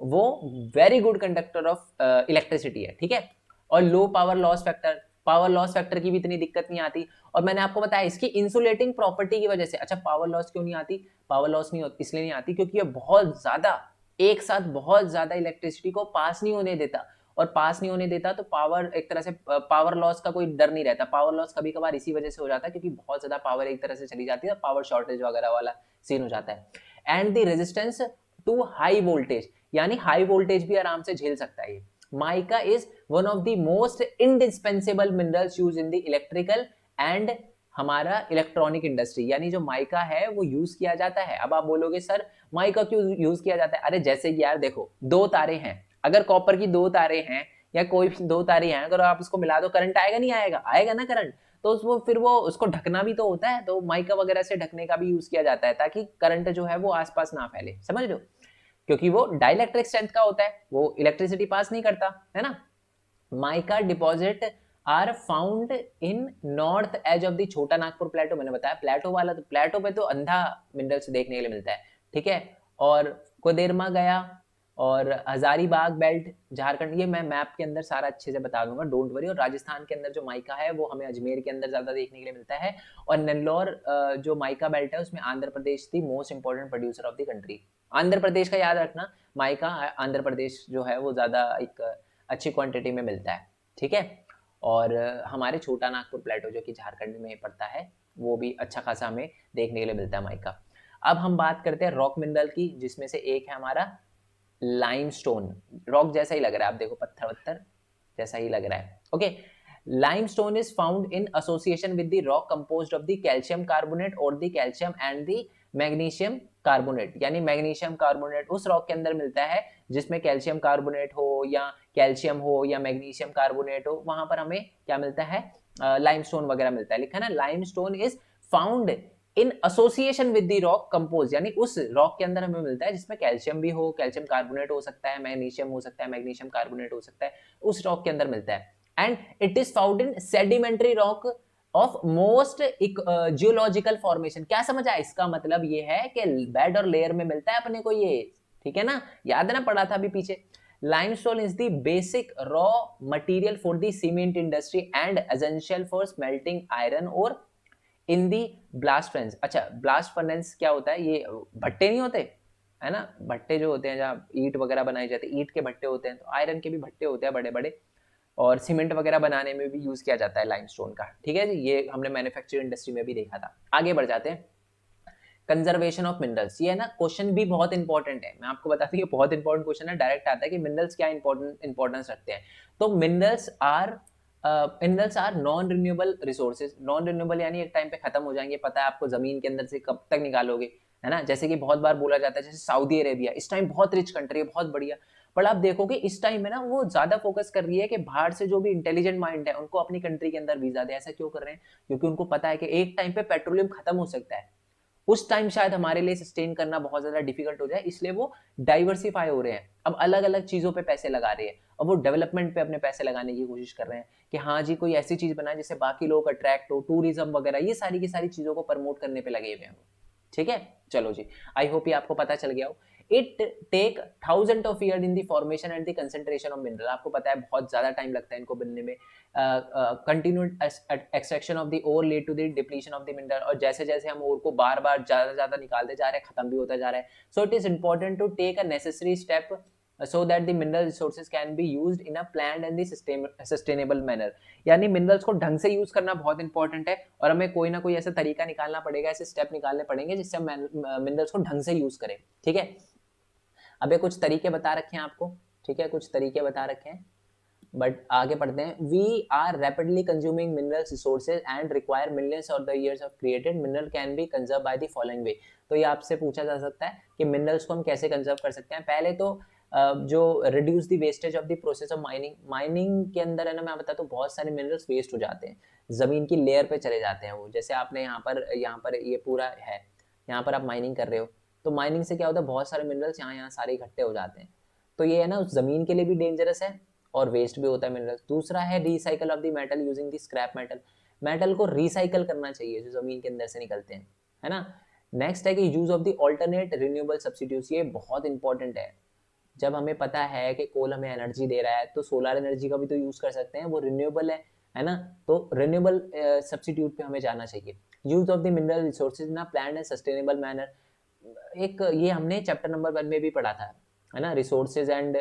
वो very good conductor of electricity है। ठीक है, और लो पावर लॉस फैक्टर की भी इतनी दिक्कत नहीं आती। और मैंने आपको बताया इसकी इंसुलेटिंग प्रॉपर्टी की वजह से। अच्छा, पावर लॉस क्यों नहीं आती? पावर लॉस नहीं इसलिए नहीं आती क्योंकि ये बहुत ज्यादा, एक साथ बहुत ज्यादा इलेक्ट्रिसिटी को पास नहीं होने देता, और पास नहीं होने देता तो पावर, एक तरह से पावर लॉस का कोई डर नहीं रहता। पावर लॉस कभी कभार इसी वजह से हो जाता है क्योंकि बहुत ज्यादा पावर एक तरह से चली जाती है, पावर शॉर्टेज वगैरह वाला सीन हो जाता है। And the resistance to high voltage, यानी हाई वोल्टेज भी आराम से झेल सकता है ये। Mica is one of the most indispensable minerals use in the electrical and हमारा इलेक्ट्रॉनिक इंडस्ट्री। यानी जो माइका है वो यूज किया जाता है। अब आप बोलोगे सर माइका क्यों यूज किया जाता है? अरे जैसे कि यार देखो, दो तारे हैं, अगर कॉपर की दो तारे हैं या कोई भी दो तारे हैं, अगर आप उसको मिला दो करंट आएगा नहीं आएगा? आएगा ना करंट। तो वो फिर वो उसको ढकना भी तो होता है, तो माइका वगैरह से ढकने का भी यूज किया जाता है ताकि करंट जो है वो आसपास ना फैले, समझ रहे हो? क्योंकि वो डाइलेक्ट्रिक स्ट्रेंथ का होता है, वो इलेक्ट्रिसिटी पास नहीं करता, है ना। Mica deposit are found in north edge of the Chota Nagpur प्लेटो, मैंने बताया प्लेटो वाला, तो प्लेटो पे तो अंधा मिनरल्स देखने के लिए मिलता है, ठीक है। और कोदेरमा गया और हजारीबाग बेल्ट झारखंड, ये मैं मैप के अंदर सारा अच्छे से बता दूंगा, डोंट वरी। और राजस्थान के अंदर जो माइका है वो हमें अजमेर के अंदर ज्यादा देखने के लिए मिलता है। और नेल्लौर जो माइका बेल्ट है उसमें Andhra Pradesh the most important producer of the country. Andhra Pradesh का याद रखना, माइका आंध्र प्रदेश जो है वो ज्यादा एक अच्छी क्वांटिटी में मिलता है, ठीक है। और हमारे छोटा नागपुर प्लेटो जो कि झारखंड में पड़ता है वो भी अच्छा खासा हमें देखने के लिए मिलता है माइका। अब हम बात करते हैं रॉक मिनरल की, जिसमें से एक है हमारा लाइमस्टोन। रॉक जैसा ही लग रहा है, आप देखो पत्थर वत्थर जैसा ही लग रहा है, okay. Limestone is found in association with the rock composed of the calcium carbonate और the calcium and the magnesium carbonate, यानी मैग्नीशियम कार्बोनेट उस रॉक के अंदर मिलता है जिसमें कैल्शियम कार्बोनेट हो या कैल्शियम हो या मैग्नीशियम कार्बोनेट हो, वहां पर हमें क्या मिलता है? लाइमस्टोन वगैरह मिलता है। लिखा ना, limestone is found in association with the rock compose, यानी उस रॉक के अंदर हमें मिलता है जिसमें कैल्शियम भी हो, कैल्शियम कार्बोनेट हो सकता है, मैग्नीशियम हो सकता है, मैग्नीशियम कार्बोनेट हो सकता है, उस रॉक के अंदर मिलता है। And it is found in sedimentary rock of most geological formation. क्या समझ आया? इसका मतलब ये है कि बेड और लेयर में मिलता है अपने को ये, ठीक है ना, याद है ना, पढ़ा था अभी पीछे। limestone is the basic raw material for the cement industry and essential for smelting iron ore in the blast furnace। अच्छा, blast furnace क्या होता है? ये भट्टे नहीं होते, है ना, भट्टे जो होते हैं जहाँ ईंट वगैरह बनाई जाती है, ईंट के भट्टे होते हैं, तो आयरन के भी भट्टे होते हैं बड़े बड़े, और सीमेंट वगैरह बनाने में भी यूज किया जाता है लाइमस्टोन का, ठीक है जी। ये हमने मैन्युफैक्चरिंग इंडस्ट्री में भी देखा था। आगे बढ़ जाते हैं, कंजर्वेशन ऑफ मिनरल्स। ये है ना क्वेश्चन भी बहुत इंपॉर्टेंट है, मैं आपको बताती हूँ बहुत इंपॉर्टेंट क्वेश्चन है, डायरेक्ट आता है कि मिनरल्स क्या इंपॉर्टेंस रखते हैं। तो minerals are non renewable resources. Non renewable यानी एक टाइम पे खत्म हो जाएंगे, पता है आपको, जमीन के अंदर से कब तक निकालोगे, है ना। जैसे कि बहुत बार बोला जाता है, जैसे सऊदी अरेबिया इस टाइम बहुत रिच कंट्री है, बहुत बढ़िया, पर आप देखोगे इस टाइम में ना वो ज्यादा फोकस कर रही है कि बाहर से जो भी इंटेलिजेंट माइंड है उनको अपनी कंट्री के अंदर वीजा दे। ऐसा क्यों कर रहे हैं? क्योंकि उनको पता है कि एक टाइम पे पेट्रोलियम खत्म हो सकता है, उस टाइम शायद हमारे लिए सस्टेन करना बहुत ज्यादा डिफिकल्ट हो जाए, इसलिए वो डाइवर्सिफाई हो रहे हैं, अब अलग अलग चीजों पे पैसे लगा रहे हैं, अब वो डेवलपमेंट पे अपने पैसे लगाने की कोशिश कर रहे हैं कि हाँ जी कोई ऐसी चीज बनाए जिससे बाकी लोग अट्रैक्ट हो, टूरिज्म वगैरह, ये सारी की सारी चीजों को प्रमोट करने पे लगे हुए हैं, ठीक है। चलो जी, आई होप ये आपको पता चल गया हो। It take thousand of year in the formation and the concentration of mineral. आपको पता है बहुत ज्यादा टाइम लगता है इनको बनने में। Continued extraction of the ore lead to the depletion of the mineral, और जैसे जैसे हम ओर को बार बार ज्यादा ज्यादा निकालते जा रहे हैं, खत्म भी होता जा रहा है। So it is important to take a necessary step so that the mineral resources can be used in a planned and the sustainable manner। यानी मिनरल्स को ढंग से यूज करना बहुत इंपॉर्टेंट है, और हमें कोई ना कोई ऐसा तरीका निकालना पड़ेगा, ऐसे स्टेप निकालने पड़ेंगे जिससे हम मिनरल्स को ढंग से यूज करें, ठीक है। अबे कुछ तरीके बता रखे हैं आपको, ठीक है, कुछ तरीके बता रखे हैं, बट आगे पढ़ते हैं। We are rapidly consuming minerals resources and require millions of the years of created mineral can be conserve by the following way. तो ये आपसे पूछा जा सकता है कि मिनरल्स को हम कैसे कंजर्व कर सकते हैं। पहले तो जो reduce the wastage of the process of mining. Mining के अंदर है ना, मैं बताता हूँ बहुत सारे मिनरल्स वेस्ट हो जाते हैं, जमीन की लेयर पे चले जाते हैं वो। जैसे आपने यहाँ पर ये पूरा है, यहाँ पर आप माइनिंग कर रहे हो, तो माइनिंग से क्या होता है, बहुत सारे मिनरल्स यहाँ सारे इकट्ठे हो जाते हैं, तो ये है ना उस जमीन के लिए भी डेंजरस है और वेस्ट भी होता है मिनरल्स। दूसरा है recycle of the metal using the scrap metal. Metal को रिसाइकल करना चाहिए जो जमीन के अंदर से निकलते हैं, है ना। नेक्स्ट है कि use of the alternate renewable substitutes. ये बहुत इंपॉर्टेंट है। जब हमें पता है कि कोल हमें एनर्जी दे रहा है, तो सोलर एनर्जी का भी तो यूज कर सकते हैं, वो रिन्यूएबल है ना। तो रिन्यूएबल सब्स्टिट्यूट पे हमें जाना चाहिए। Use of the mineral resources in a planned and sustainable manner. एक ये हमने चैप्टर नंबर 1 में भी पढ़ा था, है ना, रिसोर्स एंड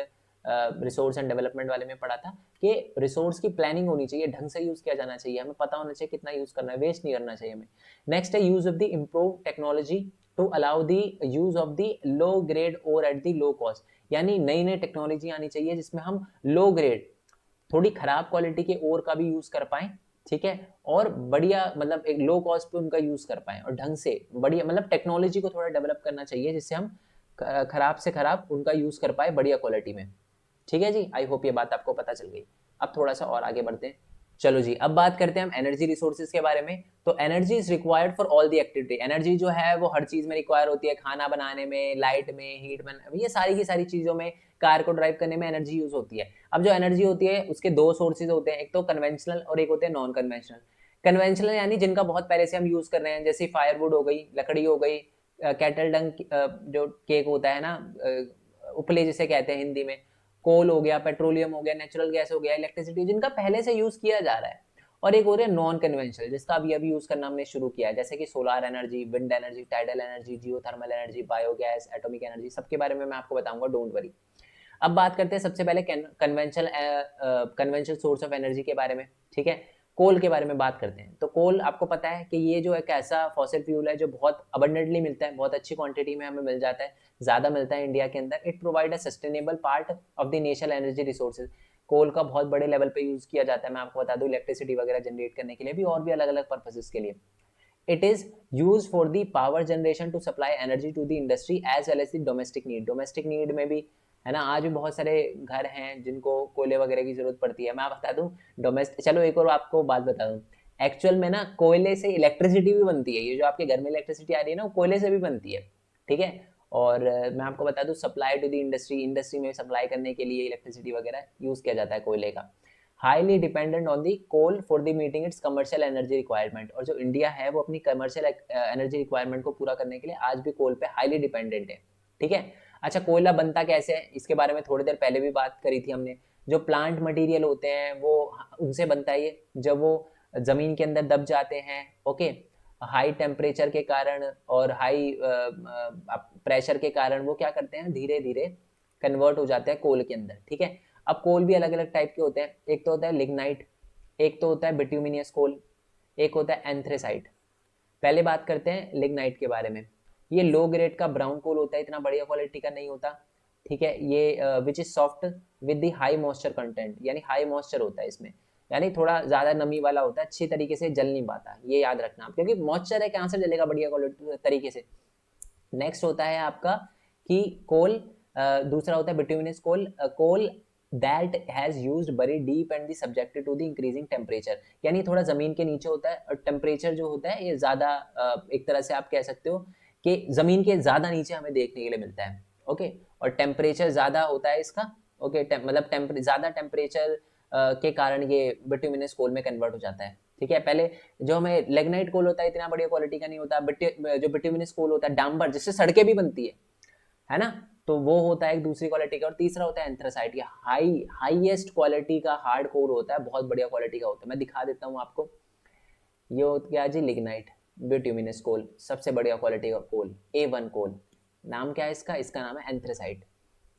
डेवलपमेंट वाले में पढ़ा था कि रिसोर्स की प्लानिंग होनी चाहिए, ढंग से यूज किया जाना चाहिए, हमें पता होना चाहिए कितना यूज करना है, वेस्ट नहीं करना चाहिए हमें। नेक्स्ट है use of the improve technology to allow the use of the low grade ores at the low cost. यानी नई नई टेक्नोलॉजी आनी चाहिए जिसमें हम लो ग्रेड, थोड़ी खराब क्वालिटी के ओर का भी यूज कर पाए, ठीक है, और बढ़िया मतलब एक लो कॉस्ट पे उनका यूज कर पाए, और ढंग से बढ़िया मतलब टेक्नोलॉजी को थोड़ा डेवलप करना चाहिए जिससे हम खराब से खराब उनका यूज कर पाए बढ़िया क्वालिटी में। ठीक है जी, आई होप ये बात आपको पता चल गई। अब थोड़ा सा और आगे बढ़ते हैं। चलो जी, अब बात करते हैं हम एनर्जी रिसोर्सेज के बारे में। तो energy is required for all the activity. Energy जो है वो हर चीज में रिक्वायर होती है, खाना बनाने में, लाइट में, हीट में, ये सारी की सारी चीजों में, कार को ड्राइव करने में एनर्जी यूज होती है। अब जो एनर्जी होती है उसके दो सोर्सेज होते हैं, एक तो कन्वेंशनल और एक होते हैं नॉन कन्वेंशनल। कन्वेंशनल यानी जिनका बहुत पहले से हम यूज कर रहे हैं, जैसे फायरवुड हो गई, लकड़ी हो गई, कैटल डंग जो केक होता है ना, उपले जिसे कहते हैं हिंदी में, कोल हो गया, पेट्रोलियम हो गया, नेचुरल गैस हो गया, इलेक्ट्रिसिटी, जिनका पहले से यूज किया जा रहा है। और एक हो रहा है नॉन कन्वेंशनल, जिसका अभी अभी यूज करना हमने शुरू किया है, जैसे कि solar energy, wind energy, tidal energy, geothermal energy, biogas, atomic energy, सबके बारे में मैं आपको बताऊंगा, डोंट वरी। अब बात करते हैं सबसे पहले कन्वेंशनल सोर्स ऑफ एनर्जी के बारे में। ठीक है, कोल के बारे में बात करते हैं। तो कोल आपको पता है कि ये जो एक ऐसा फॉसिल फ्यूल है जो बहुत अबंडेंटली मिलता है, बहुत अच्छी क्वांटिटी में हमें मिल जाता है, ज्यादा मिलता है इंडिया के अंदर। It provide a sustainable part of the national energy resources. Coal का बहुत बड़े लेवल पे यूज किया जाता है, मैं आपको बता दूं, इलेक्ट्रिसिटी वगैरह जनरेट करने के लिए भी, और भी अलग अलग पर्पसेस के लिए। It is use for the power generation to supply energy to the industry as well as the domestic need. Domestic need में भी है ना, आज भी बहुत सारे घर हैं जिनको कोयले वगैरह की जरूरत पड़ती है। मैं बता दूं डोमेस्टिक, चलो एक और आपको बात बता दूं, एक्चुअल में ना कोयले से इलेक्ट्रिसिटी भी बनती है। ये जो आपके घर में इलेक्ट्रिसिटी आ रही है ना, वो कोयले से भी बनती है। ठीक है, और मैं आपको बता दूं supply to the industry, industry में सप्लाई करने के लिए इलेक्ट्रिसिटी वगैरह यूज किया जाता है कोयले का। Highly dependent on the coal for the meeting its commercial energy requirement. और जो इंडिया है वो अपनी कमर्शियल एनर्जी रिक्वायरमेंट को पूरा करने के लिए आज भी कोल पे हाईली डिपेंडेंट है। ठीक है, अच्छा कोयला बनता कैसे है, इसके बारे में थोड़ी देर पहले भी बात करी थी हमने। जो प्लांट मटेरियल होते हैं वो उनसे बनता है ये, जब वो जमीन के अंदर दब जाते हैं, ओके, हाई टेम्परेचर के कारण और हाई प्रेशर के कारण वो क्या करते हैं, धीरे धीरे कन्वर्ट हो जाते हैं कोल के अंदर। ठीक है, अब कोल भी अलग अलग टाइप के होते हैं, एक तो होता है लिग्नाइट, एक तो होता है बिट्यूमिनियस कोल, एक होता है एंथ्रेसाइट। पहले बात करते हैं लिग्नाइट के बारे में। ये लो ग्रेड का ब्राउन कोल होता है, इतना बढ़िया क्वालिटी का नहीं होता। ठीक है, ये which is soft with the high moisture content, यानी हाई मॉइस्चर होता है इसमें, यानी थोड़ा ज्यादा नमी वाला होता है, अच्छी तरीके से जल नहीं पाता, ये याद रखना आप, क्योंकि मॉइस्चर है, कहाँ से जलेगा बढ़िया क्वालिटी तरीके से। नेक्स्ट होता है आपका कि कोल, दूसरा होता है bituminous coal, coal that has used very deep and the subjected to the increasing temperature, यानी थोड़ा जमीन के नीचे होता है, और टेम्परेचर जो होता है ये ज्यादा, एक तरह से आप कह सकते हो कि जमीन के ज्यादा नीचे हमें देखने के लिए मिलता है। ओके, और टेम्परेचर ज्यादा होता है इसका। ओके, मतलब ज्यादा टेम्परेचर के कारण ये बिट्यूमिनस कोल में कन्वर्ट हो जाता है। ठीक है, पहले जो हमें लेग्नाइट कोल होता है इतना बढ़िया क्वालिटी का नहीं होता, जो बिट्यूमिनस कोल होता है डांबर, जिससे सड़कें भी बनती है ना, तो वो होता है एक दूसरी क्वालिटी का। और तीसरा होता है एंथ्रासाइट, ये हाईएस्ट क्वालिटी का हार्ड कोर होता है, बहुत बढ़िया क्वालिटी का होता है। मैं दिखा देता हूँ आपको, ये होता क्या जी, लिग्नाइट बिट्यूमिनस कोल, सबसे बढ़िया क्वालिटी का कोल, A1 कोल। नाम क्या है इसका, इसका नाम है एंथ्रासाइट।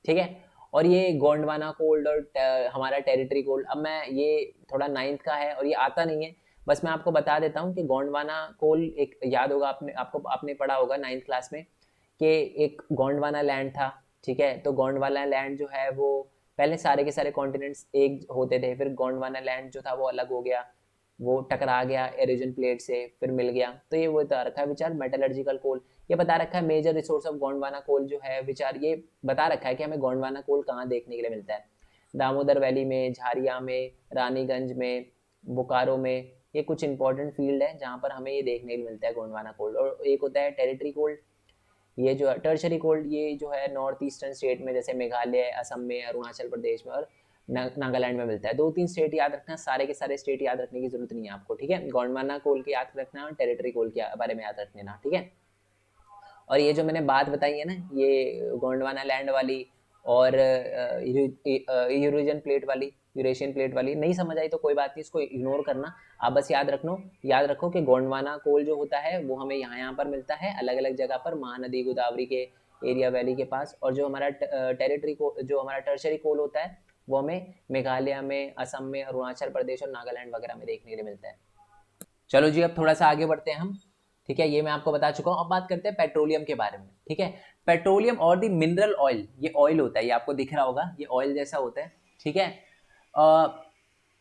ठीक है, और ये गोंडवाना कोल्ड और हमारा टेरिटरी कोल्ड, अब मैं ये थोड़ा 9th का है और ये आता नहीं है, बस मैं आपको बता देता हूँ कि गोंडवाना कोल एक याद होगा आपने पढ़ा होगा 9th क्लास में कि एक गोंडवाना लैंड था। ठीक है, तो गोंडवाना लैंड जो है वो पहले सारे के सारे कॉन्टिनेंट्स एक होते थे, फिर गोंडवाना लैंड जो था वो अलग हो गया, वो टकरा गया एरोजन प्लेट से, फिर मिल गया। तो ये वो बता रखा है विचार मेटलर्जिकल कोल, ये बता रखा है मेजर रिसोर्स ऑफ गोंडवाना कोल जो है विचार, ये बता रखा है कि हमें गोंडवाना कोल कहाँ देखने के लिए मिलता है, दामोदर वैली में, झारिया में, रानीगंज में, बोकारो में, ये कुछ इंपॉर्टेंट फील्ड है जहाँ पर हमें ये देखने के लिए मिलता है गोंडवाना कोल। और एक होता है टेरिटरी कोल्ड, ये जो टर्शरी कोल्ड, ये जो है नॉर्थ ईस्टर्न स्टेट में, जैसे मेघालय, असम में, अरुणाचल प्रदेश में और नागालैंड में मिलता है। 2-3 स्टेट याद रखना, सारे के सारे स्टेट याद रखने की जरूरत नहीं है आपको। ठीक है, गोंडवाना कोल के याद रखना और टेरिटरी कोल के बारे में याद रख लेना। ठीक है, और ये जो मैंने बात बताई है ना, ये गोंडवाना लैंड वाली और यूरेशियन प्लेट वाली, यूरेशियन प्लेट वाली नहीं समझ आई तो कोई बात नहीं, इसको इग्नोर करना। आप बस याद रखो कि गोंडवाना कोल जो होता है वो हमें यहाँ पर मिलता है, अलग अलग जगह पर, महानदी गोदावरी के एरिया वैली के पास। और जो हमारा टेरिटरी को, जो हमारा टर्शरी कोल होता है वो हमें मेघालय में, असम में, अरुणाचल प्रदेश और नागालैंड वगैरह में देखने के लिए मिलता है। चलो जी, अब थोड़ा सा आगे बढ़ते हैं हम। ठीक है, ये मैं आपको बता चुका हूँ। अब बात करते हैं पेट्रोलियम के बारे में। ठीक है, पेट्रोलियम और दी मिनरल ऑयल, ये ऑयल होता है, ये आपको दिख रहा होगा, ये ऑयल जैसा होता है। ठीक है,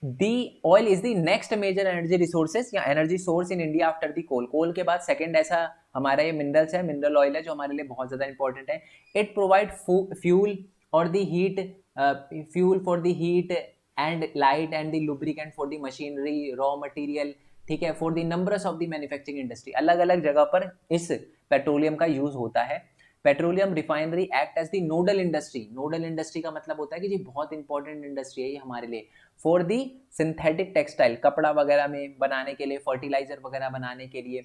the oil is the next major energy resources या energy source in India after the coal. Coal के बाद सेकंड ऐसा हमारा ये मिनरल्स है, मिनरल ऑयल है जो हमारे लिए बहुत ज्यादा इंपॉर्टेंट है। इट प्रोवाइड फ्यूल और the heat fuel for the heat and light and the lubricant for the machinery, raw material, ठीक है, for the numbers of the manufacturing industry. अलग अलग जगह पर इस पेट्रोलियम का यूज होता है। Petroleum refinery act as the nodal industry. Nodal industry का मतलब होता है कि जी बहुत इंपॉर्टेंट इंडस्ट्री है ये हमारे लिए। फॉर दी सिंथेटिक टेक्सटाइल, कपड़ा वगैरह में बनाने के लिए, फर्टिलाइजर वगैरह बनाने के लिए।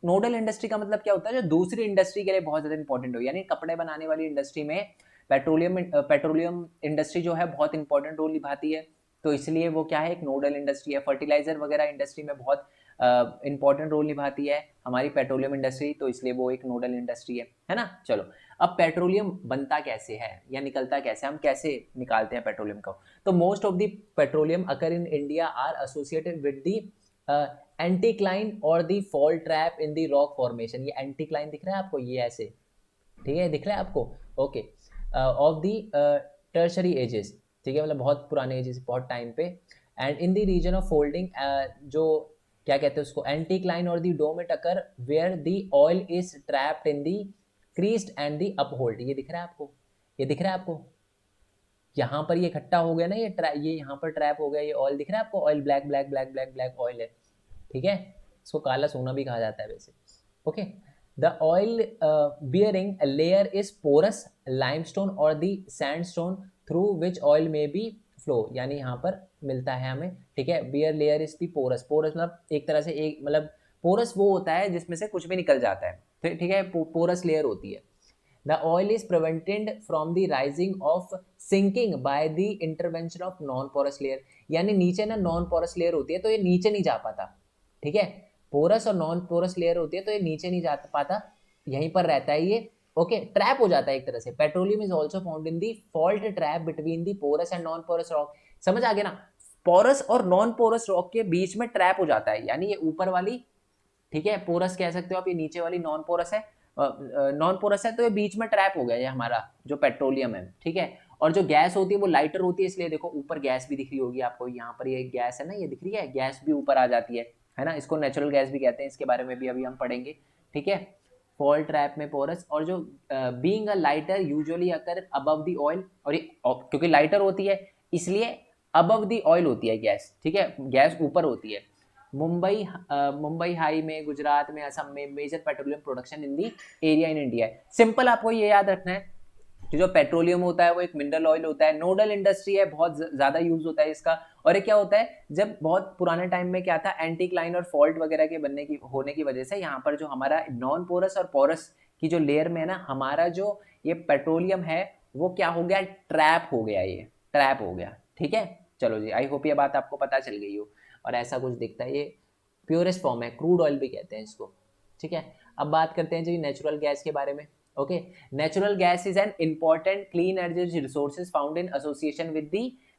नोडल इंडस्ट्री का मतलब क्या होता है, जो दूसरी इंडस्ट्री के लिए बहुत ज्यादा इंपॉर्टेंट हो, यानी कपड़े बनाने वाली इंडस्ट्री में पेट्रोलियम इंडस्ट्री जो है बहुत इंपॉर्टेंट रोल निभाती है, तो इसलिए वो क्या है, एक नोडल इंडस्ट्री है। फर्टिलाइजर वगैरह इंडस्ट्री में बहुत इंपॉर्टेंट रोल निभाती है हमारी पेट्रोलियम इंडस्ट्री, तो इसलिए वो एक नोडल इंडस्ट्री है ना। चलो, अब पेट्रोलियम बनता कैसे है या निकलता कैसे, हम कैसे निकालते हैं पेट्रोलियम को। तो most of the petroleum occur in India are associated with the anticline और the fault trap in the rock formation. ये एंटीक्लाइन दिख रहा है आपको, ये ऐसे, ठीक है, दिख रहा है आपको, okay, of the tertiary ages, ठीक है, मतलब बहुत पुराने एजेस, बहुत टाइम पे। And in the region of folding, जो क्या कहते हैं उसको, एंटीक्लाइन और the domes occur where the oil is trapped in the crest and the upfold. ये दिख रहा है आपको, ये दिख रहा है आपको, यहाँ पर ये इकट्ठा हो गया ना, ये यहाँ पर ट्रैप हो गया, ये ऑयल दिख रहा है आपको, oil black black black black black oil है, ठीक है, इसको काला सोना भी कहा जाता है वैसे, okay. The oil bearing layer is porous limestone or the sandstone through which oil may be flow, यानी यहाँ पर मिलता है हमें, ठीक है। Bear layer is the porous, porous मतलब एक तरह से एक, मतलब पोरस वो होता है जिसमें से कुछ भी निकल जाता है, ठीक है, पोरस लेयर होती है। The oil is prevented from the rising of sinking by the intervention of non-porous layer, यानी नीचे ना नॉन पोरस लेयर होती है तो ये नीचे नहीं जा पाता, ठीक है। पोरस और नॉन पोरस लेयर होती है तो ये नीचे नहीं जा पाता, यहीं पर रहता है ये, ओके, ट्रैप हो जाता है एक तरह से। Petroleum is also found in the fault trap between the porous and non porous rock. समझ आ गया ना, पोरस और नॉन पोरस रॉक के बीच में ट्रैप हो जाता है, यानी ये ऊपर वाली, ठीक है, पोरस कह सकते हो आप, ये नीचे वाली नॉन पोरस है, नॉन पोरस है, तो ये बीच में ट्रैप हो गया ये हमारा जो पेट्रोलियम है, ठीक है। और जो गैस होती है वो लाइटर होती है, इसलिए देखो ऊपर गैस भी दिख रही होगी आपको, यहाँ पर ये गैस है ना, ये दिख रही है, गैस भी ऊपर आ जाती है ना, इसको नेचुरल गैस भी कहते हैं, इसके बारे में भी अभी हम पढ़ेंगे, ठीक है। फॉल ट्रैप में पोरस, और जो being a lighter usually occur above the oil, और ये क्योंकि लाइटर होती है इसलिए अबव द ऑयल होती है गैस, ठीक है, गैस ऊपर होती है। मुंबई हाई में, गुजरात में, असम में major petroleum production in the area in India है। सिंपल आपको ये याद रखना है कि जो पेट्रोलियम होता है वो एक मिनरल ऑयल होता है, नोडल इंडस्ट्री है, बहुत ज्यादा यूज होता है इसका। और ये क्या होता है, जब बहुत पुराने टाइम में क्या था, एंटीक्लाइन और फॉल्ट वगैरह के होने की वजह से यहाँ पर जो हमारा नॉन पोरस और पोरस की जो लेयर में है ना, हमारा जो ये पेट्रोलियम है वो क्या हो गया, ट्रैप हो गया, ये ट्रैप हो गया, ठीक है। चलो जी, आई होप ये बात आपको पता चल गई हो। और ऐसा कुछ दिखता है, ये प्योरेस्ट फॉर्म है, क्रूड ऑयल भी कहते हैं इसको, ठीक है। अब बात करते हैं जी नेचुरल गैस के बारे में, okay. Natural gas is an important clean energy resources found in association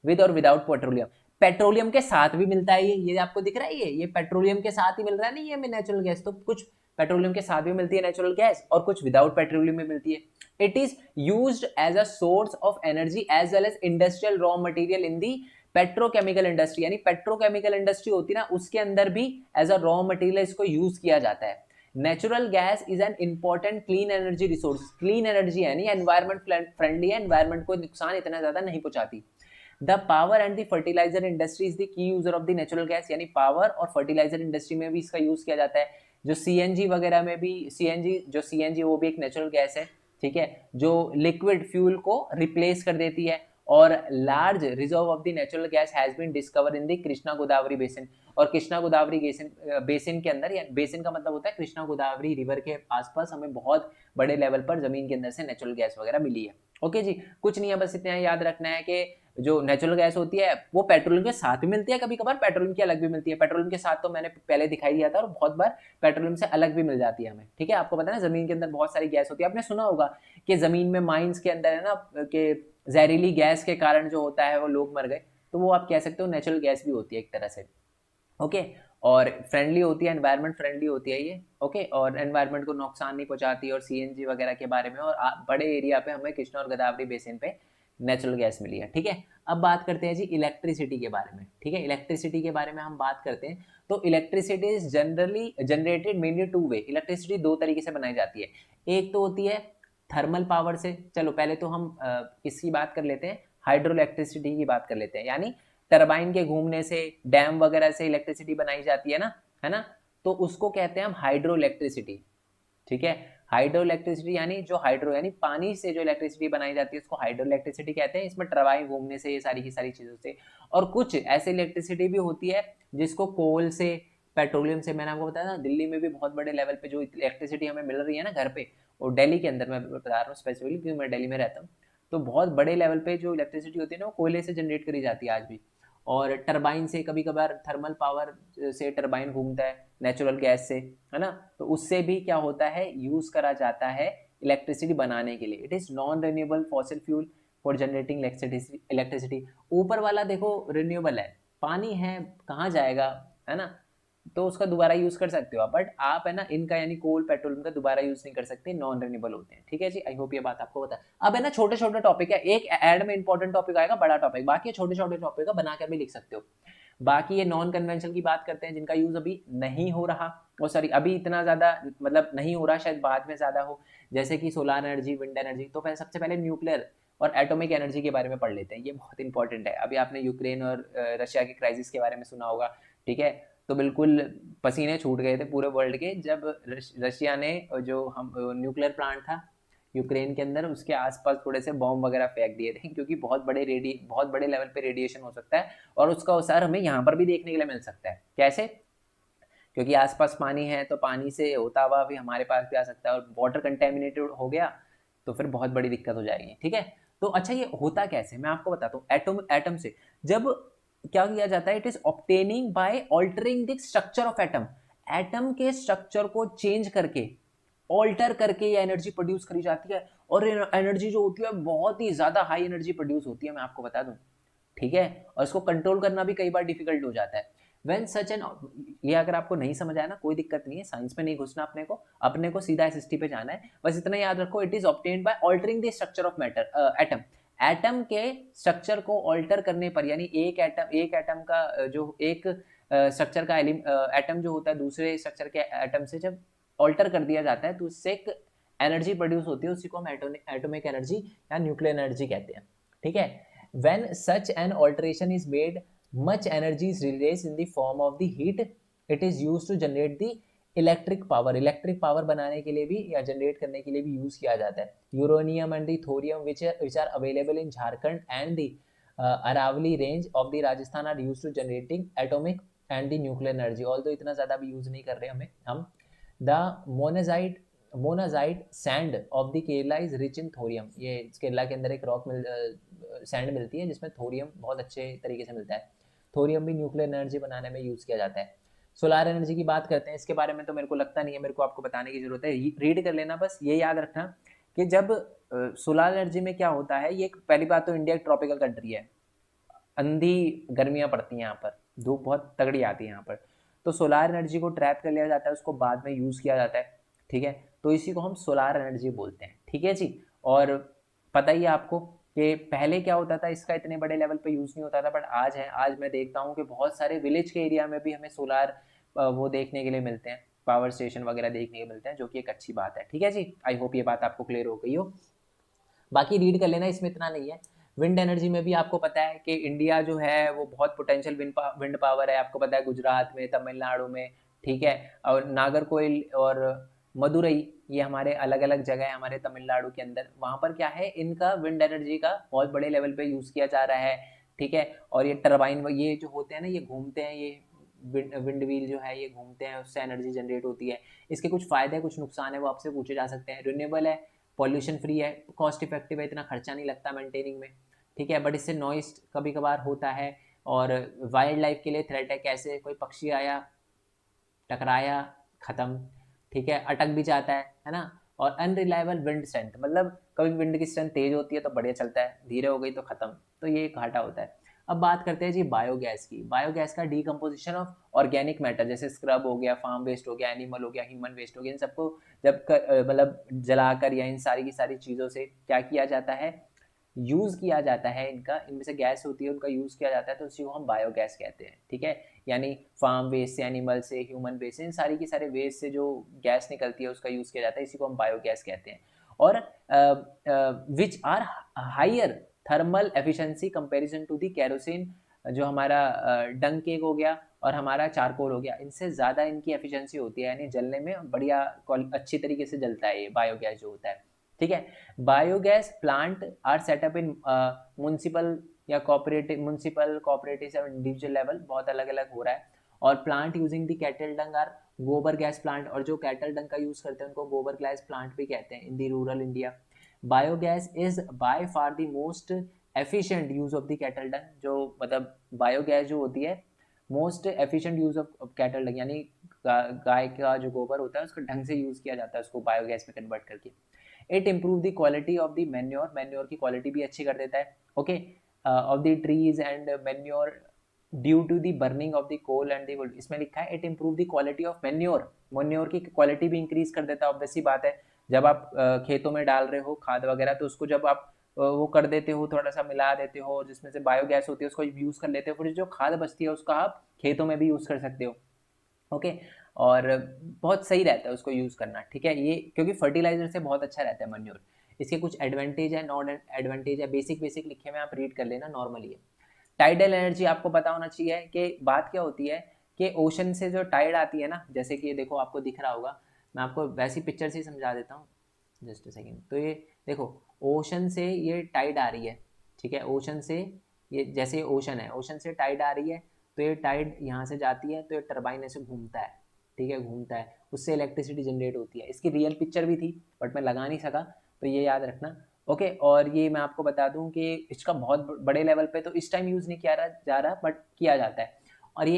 with और विदाउट पेट्रोलियम। पेट्रोलियम के साथ भी मिलता है ये आपको दिख रहा है, ये पेट्रोलियम के साथ ही मिल रहा है, नहीं ये नेचुरल गैस, तो कुछ पेट्रोलियम के साथ भी मिलती है नेचुरल गैस और कुछ विदाउट पेट्रोलियम में मिलती है। It is used as a source of energy as well as industrial raw material in the petrochemical industry, यानी पेट्रोकेमिकल इंडस्ट्री होती है ना, उसके अंदर भी एज अ रॉ मटेरियल इसको यूज किया जाता है। Natural gas is an important clean energy resource, clean energy है, नहीं एनवायरमेंट फ्रेंडली है, एनवायरमेंट को नुकसान इतना ज्यादा नहीं पहुंचाती। The power and the fertiliser industry is the key user of the natural gas, यानी पावर और फर्टिलाइजर इंडस्ट्री में भी इसका यूज किया जाता है। जो सीएनजी वगैरह में भी, सीएनजी वो भी एक नेचुरल गैस है, ठीक है, जो लिक्विड फ्यूल को रिप्लेस कर देती है। और large reserve of the natural gas has been discover in the Krishna Godavari basin, और कृष्णा गोदावरी बेसिन के अंदर, या बेसिन का मतलब होता है कृष्णा गोदावरी रिवर के आसपास हमें बहुत बड़े लेवल पर जमीन के अंदर से नेचुरल गैस वगैरह मिली है, ओके जी। कुछ नहीं है, बस इतना याद रखना है कि जो नेचुरल गैस होती है वो पेट्रोलियम के साथ भी मिलती है, कभी कभार पेट्रोलियम की अलग भी मिलती है। पेट्रोलियम के साथ तो मैंने पहले दिखाई दिया था, और बहुत बार पेट्रोलियम से अलग भी मिल जाती है हमें, ठीक है। आपको पता है ना, जमीन के अंदर बहुत सारी गैस होती है, आपने सुना होगा कि जमीन में माइंस के अंदर है ना, कि जहरीली गैस के कारण जो होता है वो लोग मर गए, तो वो आप कह सकते हो नेचुरल गैस भी होती है एक तरह से, ओके। और फ्रेंडली होती है, एनवायरनमेंट फ्रेंडली होती है ये, ओके, और एनवायरनमेंट को नुकसान नहीं पहुंचाती, और सीएनजी वगैरह के बारे में, और बड़े एरिया पे हमें कृष्णा और गोदावरी बेसिन पे नेचुरल गैस मिली है, ठीक है। अब बात करते हैं जी इलेक्ट्रिसिटी के बारे में, ठीक है। इलेक्ट्रिसिटी के बारे में हम बात करते हैं, तो electricity is generally generated mainly two way. Electricity दो तरीके से बनाई जाती है, एक तो होती है थर्मल पावर से, चलो पहले तो हम इसकी बात कर लेते हैं, हाइड्रो इलेक्ट्रिसिटी की बात कर लेते हैं, यानी टरबाइन के घूमने से, डैम वगैरह से इलेक्ट्रिसिटी बनाई जाती है ना, तो उसको कहते हैं हम हाइड्रो इलेक्ट्रिसिटी। ठीक है, हाइड्रो इलेक्ट्रिसिटी यानी जो हाइड्रो यानी पानी से जो इलेक्ट्रिसिटी बनाई जाती है उसको हाइड्रो इलेक्ट्रिसिटी कहते हैं। इसमें टरबाइन घूमने से, ये सारी की सारी चीजों से। और कुछ ऐसे इलेक्ट्रिसिटी भी होती है जिसको कोल से, पेट्रोलियम से, मैंने आपको बताया ना दिल्ली में भी बहुत बड़े लेवल पे जो इलेक्ट्रिसिटी हमें मिल रही है ना घर पे, और दिल्ली के अंदर मैं बता रहा हूँ स्पेसिफिकली क्योंकि मैं दिल्ली में रहता हूँ, तो बहुत बड़े लेवल पे जो इलेक्ट्रिसिटी होती है ना वो कोयले से जनरेट करी जाती है आज भी। और टरबाइन से, कभी कभार थर्मल पावर से टरबाइन घूमता है नेचुरल गैस से, है ना, तो उससे भी क्या होता है, यूज करा जाता है इलेक्ट्रिसिटी बनाने के लिए। It is non renewable fossil fuel for generating electricity. ऊपर वाला देखो रिन्यूएबल है, पानी है कहाँ जाएगा, है ना, तो उसका दोबारा यूज कर सकते हो आप, बट आप है ना इनका यानी कोल पेट्रोलियम का दोबारा यूज नहीं कर सकते, नॉन रिन्यूएबल होते हैं। ठीक है जी, आई होप ये बात आपको पता। अब है ना छोटे छोटे टॉपिक है, एक ऐड में इंपॉर्टेंट टॉपिक आएगा, बड़ा टॉपिक, बाकी छोटे छोटे टॉपिक का बनाकर भी लिख सकते हो। बाकी ये नॉन कन्वेंशनल की बात करते हैं जिनका यूज अभी नहीं हो रहा, और सॉरी अभी इतना ज्यादा मतलब नहीं हो रहा, शायद बाद में ज्यादा हो, जैसे कि सोलर एनर्जी, विंड एनर्जी। तो पहले सबसे पहले न्यूक्लियर और एटॉमिक एनर्जी के बारे में पढ़ लेते हैं, ये बहुत इंपॉर्टेंट है। अभी आपने यूक्रेन और रशिया के क्राइसिस के बारे में सुना होगा, ठीक है, तो बिल्कुल पसीने छूट गए थे पूरे वर्ल्ड के जब रशिया ने जो हम न्यूक्लियर प्लांट था यूक्रेन के अंदर, उसके आसपास थोड़े से बॉम्ब वगैरह फेंक दिए थे, क्योंकि बहुत बड़े लेवल पे रेडिएशन हो सकता है, और उसका असर हमें यहाँ पर भी देखने के लिए मिल सकता है। कैसे? क्योंकि आसपास पानी है, तो पानी से होता हुआ भी हमारे पास भी आ सकता है, और वाटर कंटेमिनेटेड हो गया तो फिर बहुत बड़ी दिक्कत हो जाएगी। ठीक है, तो अच्छा ये होता कैसे, मैं आपको बताता हूँ। एटम से जब क्या किया जाता है, it is obtaining by altering the structure of atom. Atom के स्ट्रक्चर को चेंज करके, ऑल्टर करके ये एनर्जी प्रोड्यूस करी जाती है, और एनर्जी जो होती है बहुत ही ज्यादा हाई एनर्जी प्रोड्यूस होती है, मैं आपको बता दूं। ठीक है, और इसको कंट्रोल करना भी कई बार डिफिकल्ट हो जाता है। व्हेन सच एन, ये अगर आपको नहीं समझ आया ना कोई दिक्कत नहीं है, साइंस में नहीं घुसना अपने को सीधा एसएसटी पे जाना है, बस इतना याद रखो, it is obtained by altering the structure of matter atom. Atom के स्ट्रक्चर को ऑल्टर करने पर, यानी एक एटम का जो एक स्ट्रक्चर का एटम जो होता है दूसरे स्ट्रक्चर के एटम से जब ऑल्टर कर दिया जाता है, तो उससे एक एनर्जी प्रोड्यूस होती है, उसी को हम एटॉमिक एनर्जी या न्यूक्लियर एनर्जी कहते हैं। ठीक है, when such an alteration is made, much energy is released in the form of the heat. It is used to generate the electric power. Electric power बनाने के लिए भी या जनरेट करने के लिए भी यूज किया जाता है। Uranium and the thorium which are available in Jharkhand and the Aravali range of the Rajasthan are use to generating atomic and the nuclear energy. Although इतना ज्यादा भी यूज नहीं कर रहे हम। The monazite monazite sand of the Kerala is rich in thorium. ये केरला के अंदर एक सैंड मिलती है जिसमें थोरियम बहुत अच्छे तरीके से मिलता है। थोरियम भी न्यूक्लियर एनर्जी बनाने में यूज किया जाता है। सोलार एनर्जी की बात करते हैं, इसके बारे में तो मेरे को लगता नहीं है मेरे को आपको बताने की जरूरत है, रीड कर लेना, बस ये याद रखना कि जब सोलार एनर्जी में क्या होता है, ये पहली बात तो इंडिया एक ट्रॉपिकल कंट्री है, अंधी गर्मियां पड़ती हैं यहाँ पर, धूप बहुत तगड़ी आती है यहाँ पर, तो सोलार एनर्जी को ट्रैप कर लिया जाता है, उसको बाद में यूज किया जाता है। ठीक है, तो इसी को हम सोलार एनर्जी बोलते हैं। ठीक है जी, और पता ही है आपको कि पहले क्या होता था, इसका इतने बड़े लेवल पे यूज नहीं होता था, बट आज है, आज मैं देखता हूँ कि बहुत सारे विलेज के एरिया में भी हमें सोलार वो देखने के लिए मिलते हैं, पावर स्टेशन वगैरह देखने के मिलते हैं, जो कि एक अच्छी बात है। ठीक है जी, आई होप ये बात आपको क्लियर हो गई हो। बाकी रीड कर लेना, इसमें इतना नहीं है। विंड एनर्जी में भी आपको पता है कि इंडिया जो है वो बहुत पोटेंशियल विंड पावर है, आपको पता है गुजरात में, तमिलनाडु में, ठीक है, और नागरकोइल और मदुरई, ये हमारे अलग अलग जगह है हमारे तमिलनाडु के अंदर, वहां पर क्या है, इनका विंड एनर्जी का बहुत बड़े लेवल पे यूज किया जा रहा है। ठीक है, और ये टरबाइन ये जो होते हैं ना, ये घूमते हैं, ये विंड व्हील जो है ये घूमते हैं, उससे एनर्जी जनरेट होती है। इसके कुछ फायदे कुछ नुकसान है वो आपसे पूछे जा सकते हैं। रिन्यूएबल है, पॉल्यूशन फ्री है, कॉस्ट इफेक्टिव है, इतना खर्चा नहीं लगता मेंटेनिंग में। ठीक है, बट इससे नॉइस कभी कभार होता है, और वाइल्ड लाइफ के लिए थ्रेट है। कैसे? कोई पक्षी आया, टकराया, खत्म। ठीक है, अटक भी जाता है ना। और अनरिलायबल विंड स्ट्रेंथ, मतलब कभी विंड की स्ट्रेंथ तेज होती है तो बढ़िया चलता है, धीरे हो गई तो खत्म, तो ये घाटा होता है। अब बात करते हैं जी बायोगैस की। बायोगैस का डीकम्पोजिशन ऑफ ऑर्गेनिक मैटर, जैसे स्क्रब हो गया, फार्म वेस्ट हो गया, एनिमल हो गया, ह्यूमन वेस्ट हो गया, इन सबको जब मतलब जलाकर या इन सारी की सारी चीज़ों से क्या किया जाता है, यूज किया जाता है, इनका इनमें से गैस होती है उनका यूज किया जाता है, तो उसी को हम बायोगैस कहते हैं। ठीक है, यानी फार्म वेस्ट से, एनिमल से, ह्यूमन वेस्ट से, इन सारी की सारे वेस्ट से जो गैस निकलती है उसका यूज किया जाता है, इसी को हम बायोगैस कहते हैं। और which are higher thermal efficiency comparison to the kerosene, जो हमारा डंग केक हो गया और हमारा चारकोल हो गया, इनसे ज़्यादा इनकी एफिशिएंसी होती है, यानी जलने में बढ़िया अच्छी तरीके से जलता है ये बायोगैस जो होता है। ठीक है, biogas plant are set up in municipal या कोऑपरेटिव, म्युनिसिपल कोऑपरेटिव या इंडिविजुअल लेवल, बहुत अलग अलग हो रहा है। और plant using the cattle dung are gobar gas plant, और जो कैटल डंग का यूज करते हैं उनको गोबर गैस प्लांट भी कहते हैं in the rural India. Biogas is by far the most efficient use of the cattle dung, जो मतलब बायोगैस जो होती है most efficient use of cattle dung, यानी गाय का जो गोबर होता है उसको ढंग से यूज किया जाता है उसको बायोगैस में कन्वर्ट करके। It improve the quality of the manure, manure की क्वालिटी भी अच्छी कर देता है। Okay, of the trees and manure due to the burning of the coal and the wood, इसमें लिखा है it improve the quality of manure, manure की क्वालिटी भी इंक्रीज कर देता है। ऑब्वियस सी बात है, जब आप खेतों में डाल रहे हो खाद वगैरह, तो उसको जब आप वो कर देते हो, थोड़ा सा मिला देते हो, जिसमें से बायोगैस होती है उसको यूज कर लेते हो, फिर जो खाद बचती है उसका आप खेतों में भी यूज कर सकते हो। ओके, और बहुत सही रहता है उसको यूज करना। ठीक है, ये क्योंकि फर्टिलाइजर से बहुत अच्छा रहता है मैन्योर। इसके कुछ एडवांटेज है, नॉन एडवांटेज है, बेसिक बेसिक लिखे में आप रीड कर लेना नॉर्मली है। टाइडल एनर्जी आपको पता होना चाहिए कि बात क्या होती है कि ओशन से जो टाइड आती है ना, जैसे कि ये देखो आपको दिख रहा होगा, मैं आपको वैसी पिक्चर से ही समझा देता हूँ, जस्ट अ सेकेंड। तो ये देखो, ओशन से ये टाइड आ रही है, ठीक है, ओशन से, ये जैसे ओशन है, ओशन से टाइड आ रही है, तो ये टाइड यहाँ से जाती है, तो ये टरबाइन ऐसे घूमता है, ठीक है, घूमता है, उससे इलेक्ट्रिसिटी जनरेट होती है। इसकी रियल पिक्चर भी थी बट मैं लगा नहीं सका, तो ये याद रखना। ओके, और ये मैं आपको बता दूं कि इसका बहुत बड़े लेवल पे तो इस टाइम यूज़ नहीं किया जा रहा बट किया जाता है। और ये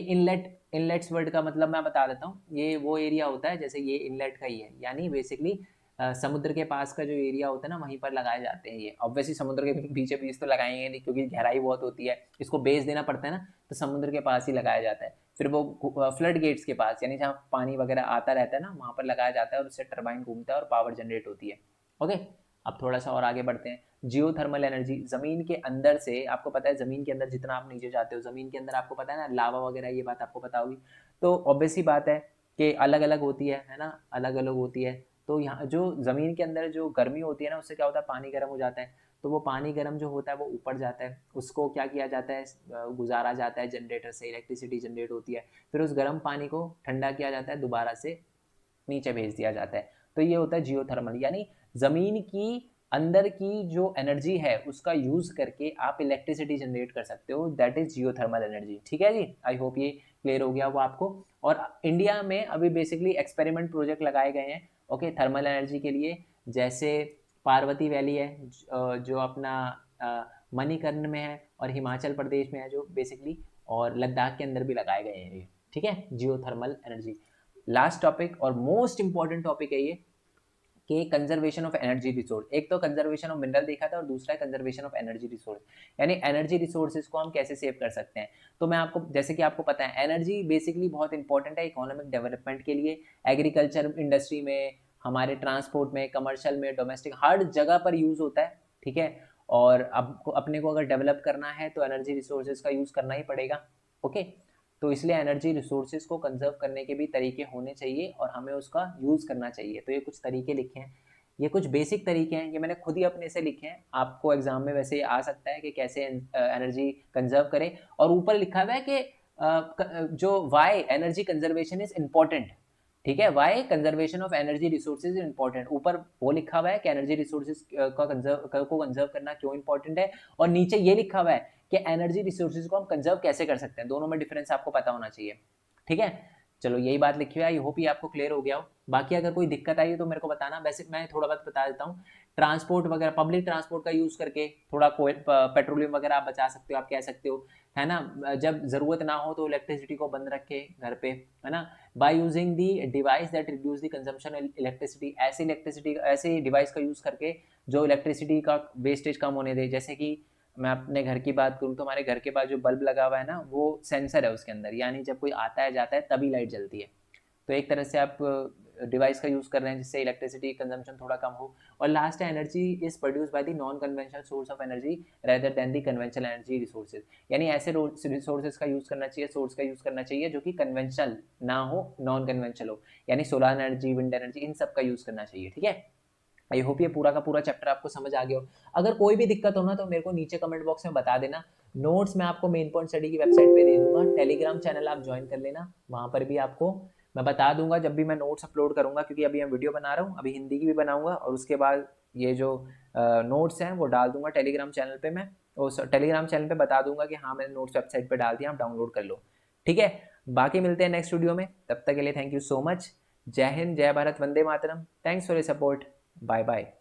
इनलेट्स वर्ड का मतलब मैं बता देता हूँ, ये वो एरिया होता है, जैसे ये इनलेट का ही है, यानी बेसिकली समुद्र के पास का जो एरिया होता है ना, वहीं पर लगाए जाते हैं ये। ऑब्वियसली समुद्र के पीछे बीच तो लगाएंगे नहीं, क्योंकि गहराई बहुत होती है, इसको बेस देना पड़ता है ना, तो समुद्र के पास ही लगाया जाता है। फिर वो फ्लड गेट्स के पास, यानी जहाँ पानी वगैरह आता रहता है ना, वहाँ पर लगाया जाता है और उससे टरबाइन घूमता है और पावर जनरेट होती है। ओके, अब थोड़ा सा और आगे बढ़ते हैं। जियो थर्मल एनर्जी, जमीन के अंदर से, आपको पता है जमीन के अंदर जितना आप नीचे जाते हो, जमीन के अंदर आपको पता है ना लावा वगैरह, ये बात आपको पता होगी। तो ऑब्वियस ही बात है कि अलग अलग होती है ना, अलग अलग होती है। तो यहाँ जो ज़मीन के अंदर जो गर्मी होती है ना, उससे क्या होता है, पानी गर्म हो जाता है, तो वो पानी गर्म जो होता है वो ऊपर जाता है, उसको क्या किया जाता है, गुजारा जाता है जनरेटर से, इलेक्ट्रिसिटी जनरेट होती है, फिर उस गर्म पानी को ठंडा किया जाता है, दोबारा से नीचे भेज दिया जाता है। तो ये होता है जियोथर्मल, यानी ज़मीन की अंदर की जो एनर्जी है उसका यूज़ करके आप इलेक्ट्रिसिटी जनरेट कर सकते हो, दैट इज जियोथर्मल एनर्जी। ठीक है जी, आई होप ये क्लियर हो गया वो आपको। और इंडिया में अभी बेसिकली एक्सपेरिमेंट प्रोजेक्ट लगाए गए हैं, ओके, थर्मल एनर्जी के लिए। जैसे पार्वती वैली है, जो अपना मणिकर्ण में है, और हिमाचल प्रदेश में है जो बेसिकली, और लद्दाख के अंदर भी लगाए गए हैं ये। ठीक है, जियो थर्मल एनर्जी। लास्ट टॉपिक और मोस्ट इंपॉर्टेंट टॉपिक है ये, कि कंजर्वेशन ऑफ एनर्जी रिसोर्स। एक तो कंजर्वेशन ऑफ मिनरल देखा था और दूसरा है कंजर्वेशन ऑफ एनर्जी रिसोर्स, यानी एनर्जी रिसोर्सेज को हम कैसे सेव कर सकते हैं। तो मैं आपको, जैसे कि आपको पता है, एनर्जी बेसिकली बहुत इंपॉर्टेंट है इकोनॉमिक डेवलपमेंट के लिए, एग्रीकल्चर इंडस्ट्री में, हमारे ट्रांसपोर्ट में, कमर्शियल में, डोमेस्टिक, हर जगह पर यूज होता है। ठीक है, और अब अपने को अगर डेवलप करना है तो एनर्जी रिसोर्सेज का यूज करना ही पड़ेगा। ओके, तो इसलिए एनर्जी रिसोर्सेज को कंजर्व करने के भी तरीके होने चाहिए और हमें उसका यूज़ करना चाहिए। तो ये कुछ तरीके लिखे हैं, ये कुछ बेसिक तरीके हैं, ये मैंने खुद ही अपने से लिखे हैं, आपको एग्जाम में वैसे आ सकता है कि कैसे एनर्जी कंजर्व करें। और ऊपर लिखा हुआ है कि जो why energy conservation is important, ठीक है, why conservation of energy resources is important, ऊपर वो लिखा हुआ है कि एनर्जी रिसोर्सेज को कंजर्व करना क्यों इंपॉर्टेंट है, और नीचे ये लिखा हुआ है कि एनर्जी रिसोर्सेज को हम कंजर्व कैसे कर सकते हैं। दोनों में डिफरेंस आपको पता होना चाहिए। ठीक है, चलो यही बात लिखी हुई है, आई होप ये आपको क्लियर हो गया हो। बाकी अगर कोई दिक्कत आई तो मेरे को बताना, वैसे मैं थोड़ा बहुत बता देता हूँ। ट्रांसपोर्ट वगैरह, पब्लिक ट्रांसपोर्ट का यूज करके थोड़ा पेट्रोलियम वगैरह आप बचा सकते हो, आप कह सकते हो, है ना। जब जरूरत ना हो तो इलेक्ट्रिसिटी को बंद रखे घर पे, है ना। By using the device that reduce the consumption electricity, ऐसे डिवाइस का यूज करके जो इलेक्ट्रिसिटी का वेस्टेज कम होने दे। जैसे कि मैं अपने घर की बात करूँ तो हमारे घर के पास जो बल्ब लगा हुआ है ना, वो सेंसर है उसके अंदर, यानी जब कोई आता है जाता है तभी लाइट जलती है। तो एक तरह से आप डिवाइस का यूज़ कर रहे हैं जिससे इलेक्ट्रिसिटी कंजम्पशन थोड़ा कम हो। और लास्ट है, energy is produce by the non conventional source of energy rather than the conventional energy resources, यानी ऐसे रिसोर्सेज का यूज़ करना चाहिए, सोर्स का यूज़ करना चाहिए जो कि कन्वेंशनल ना हो, नॉन कन्वेंशनल हो, यानी सोलर एनर्जी, विंड एनर्जी, इन सब का यूज़ करना चाहिए। ठीक है, आई होप ये पूरा का पूरा चैप्टर आपको समझ आ गया हो। अगर कोई भी दिक्कत हो ना तो मेरे को नीचे कमेंट बॉक्स में बता देना। नोट्स मैं आपको मेन पॉइंट स्टडी की वेबसाइट पे दे दूंगा, टेलीग्राम चैनल आप ज्वाइन कर लेना, वहां पर भी आपको मैं बता दूंगा जब भी मैं नोट्स अपलोड करूंगा, क्योंकि अभी मैं वीडियो बना रहा हूँ, अभी हिंदी की भी बनाऊंगा और उसके बाद ये जो नोट्स हैं वो डाल दूंगा टेलीग्राम चैनल पे। मैं उस टेलीग्राम चैनल पे बता दूंगा कि हाँ मैंने नोट्स वेबसाइट पे डाल दिया, आप डाउनलोड कर लो। ठीक है, बाकी मिलते हैं नेक्स्ट वीडियो में, तब तक के लिए थैंक यू सो मच। जय हिंद, जय भारत, वंदे मातरम। Thanks for your support. Bye bye.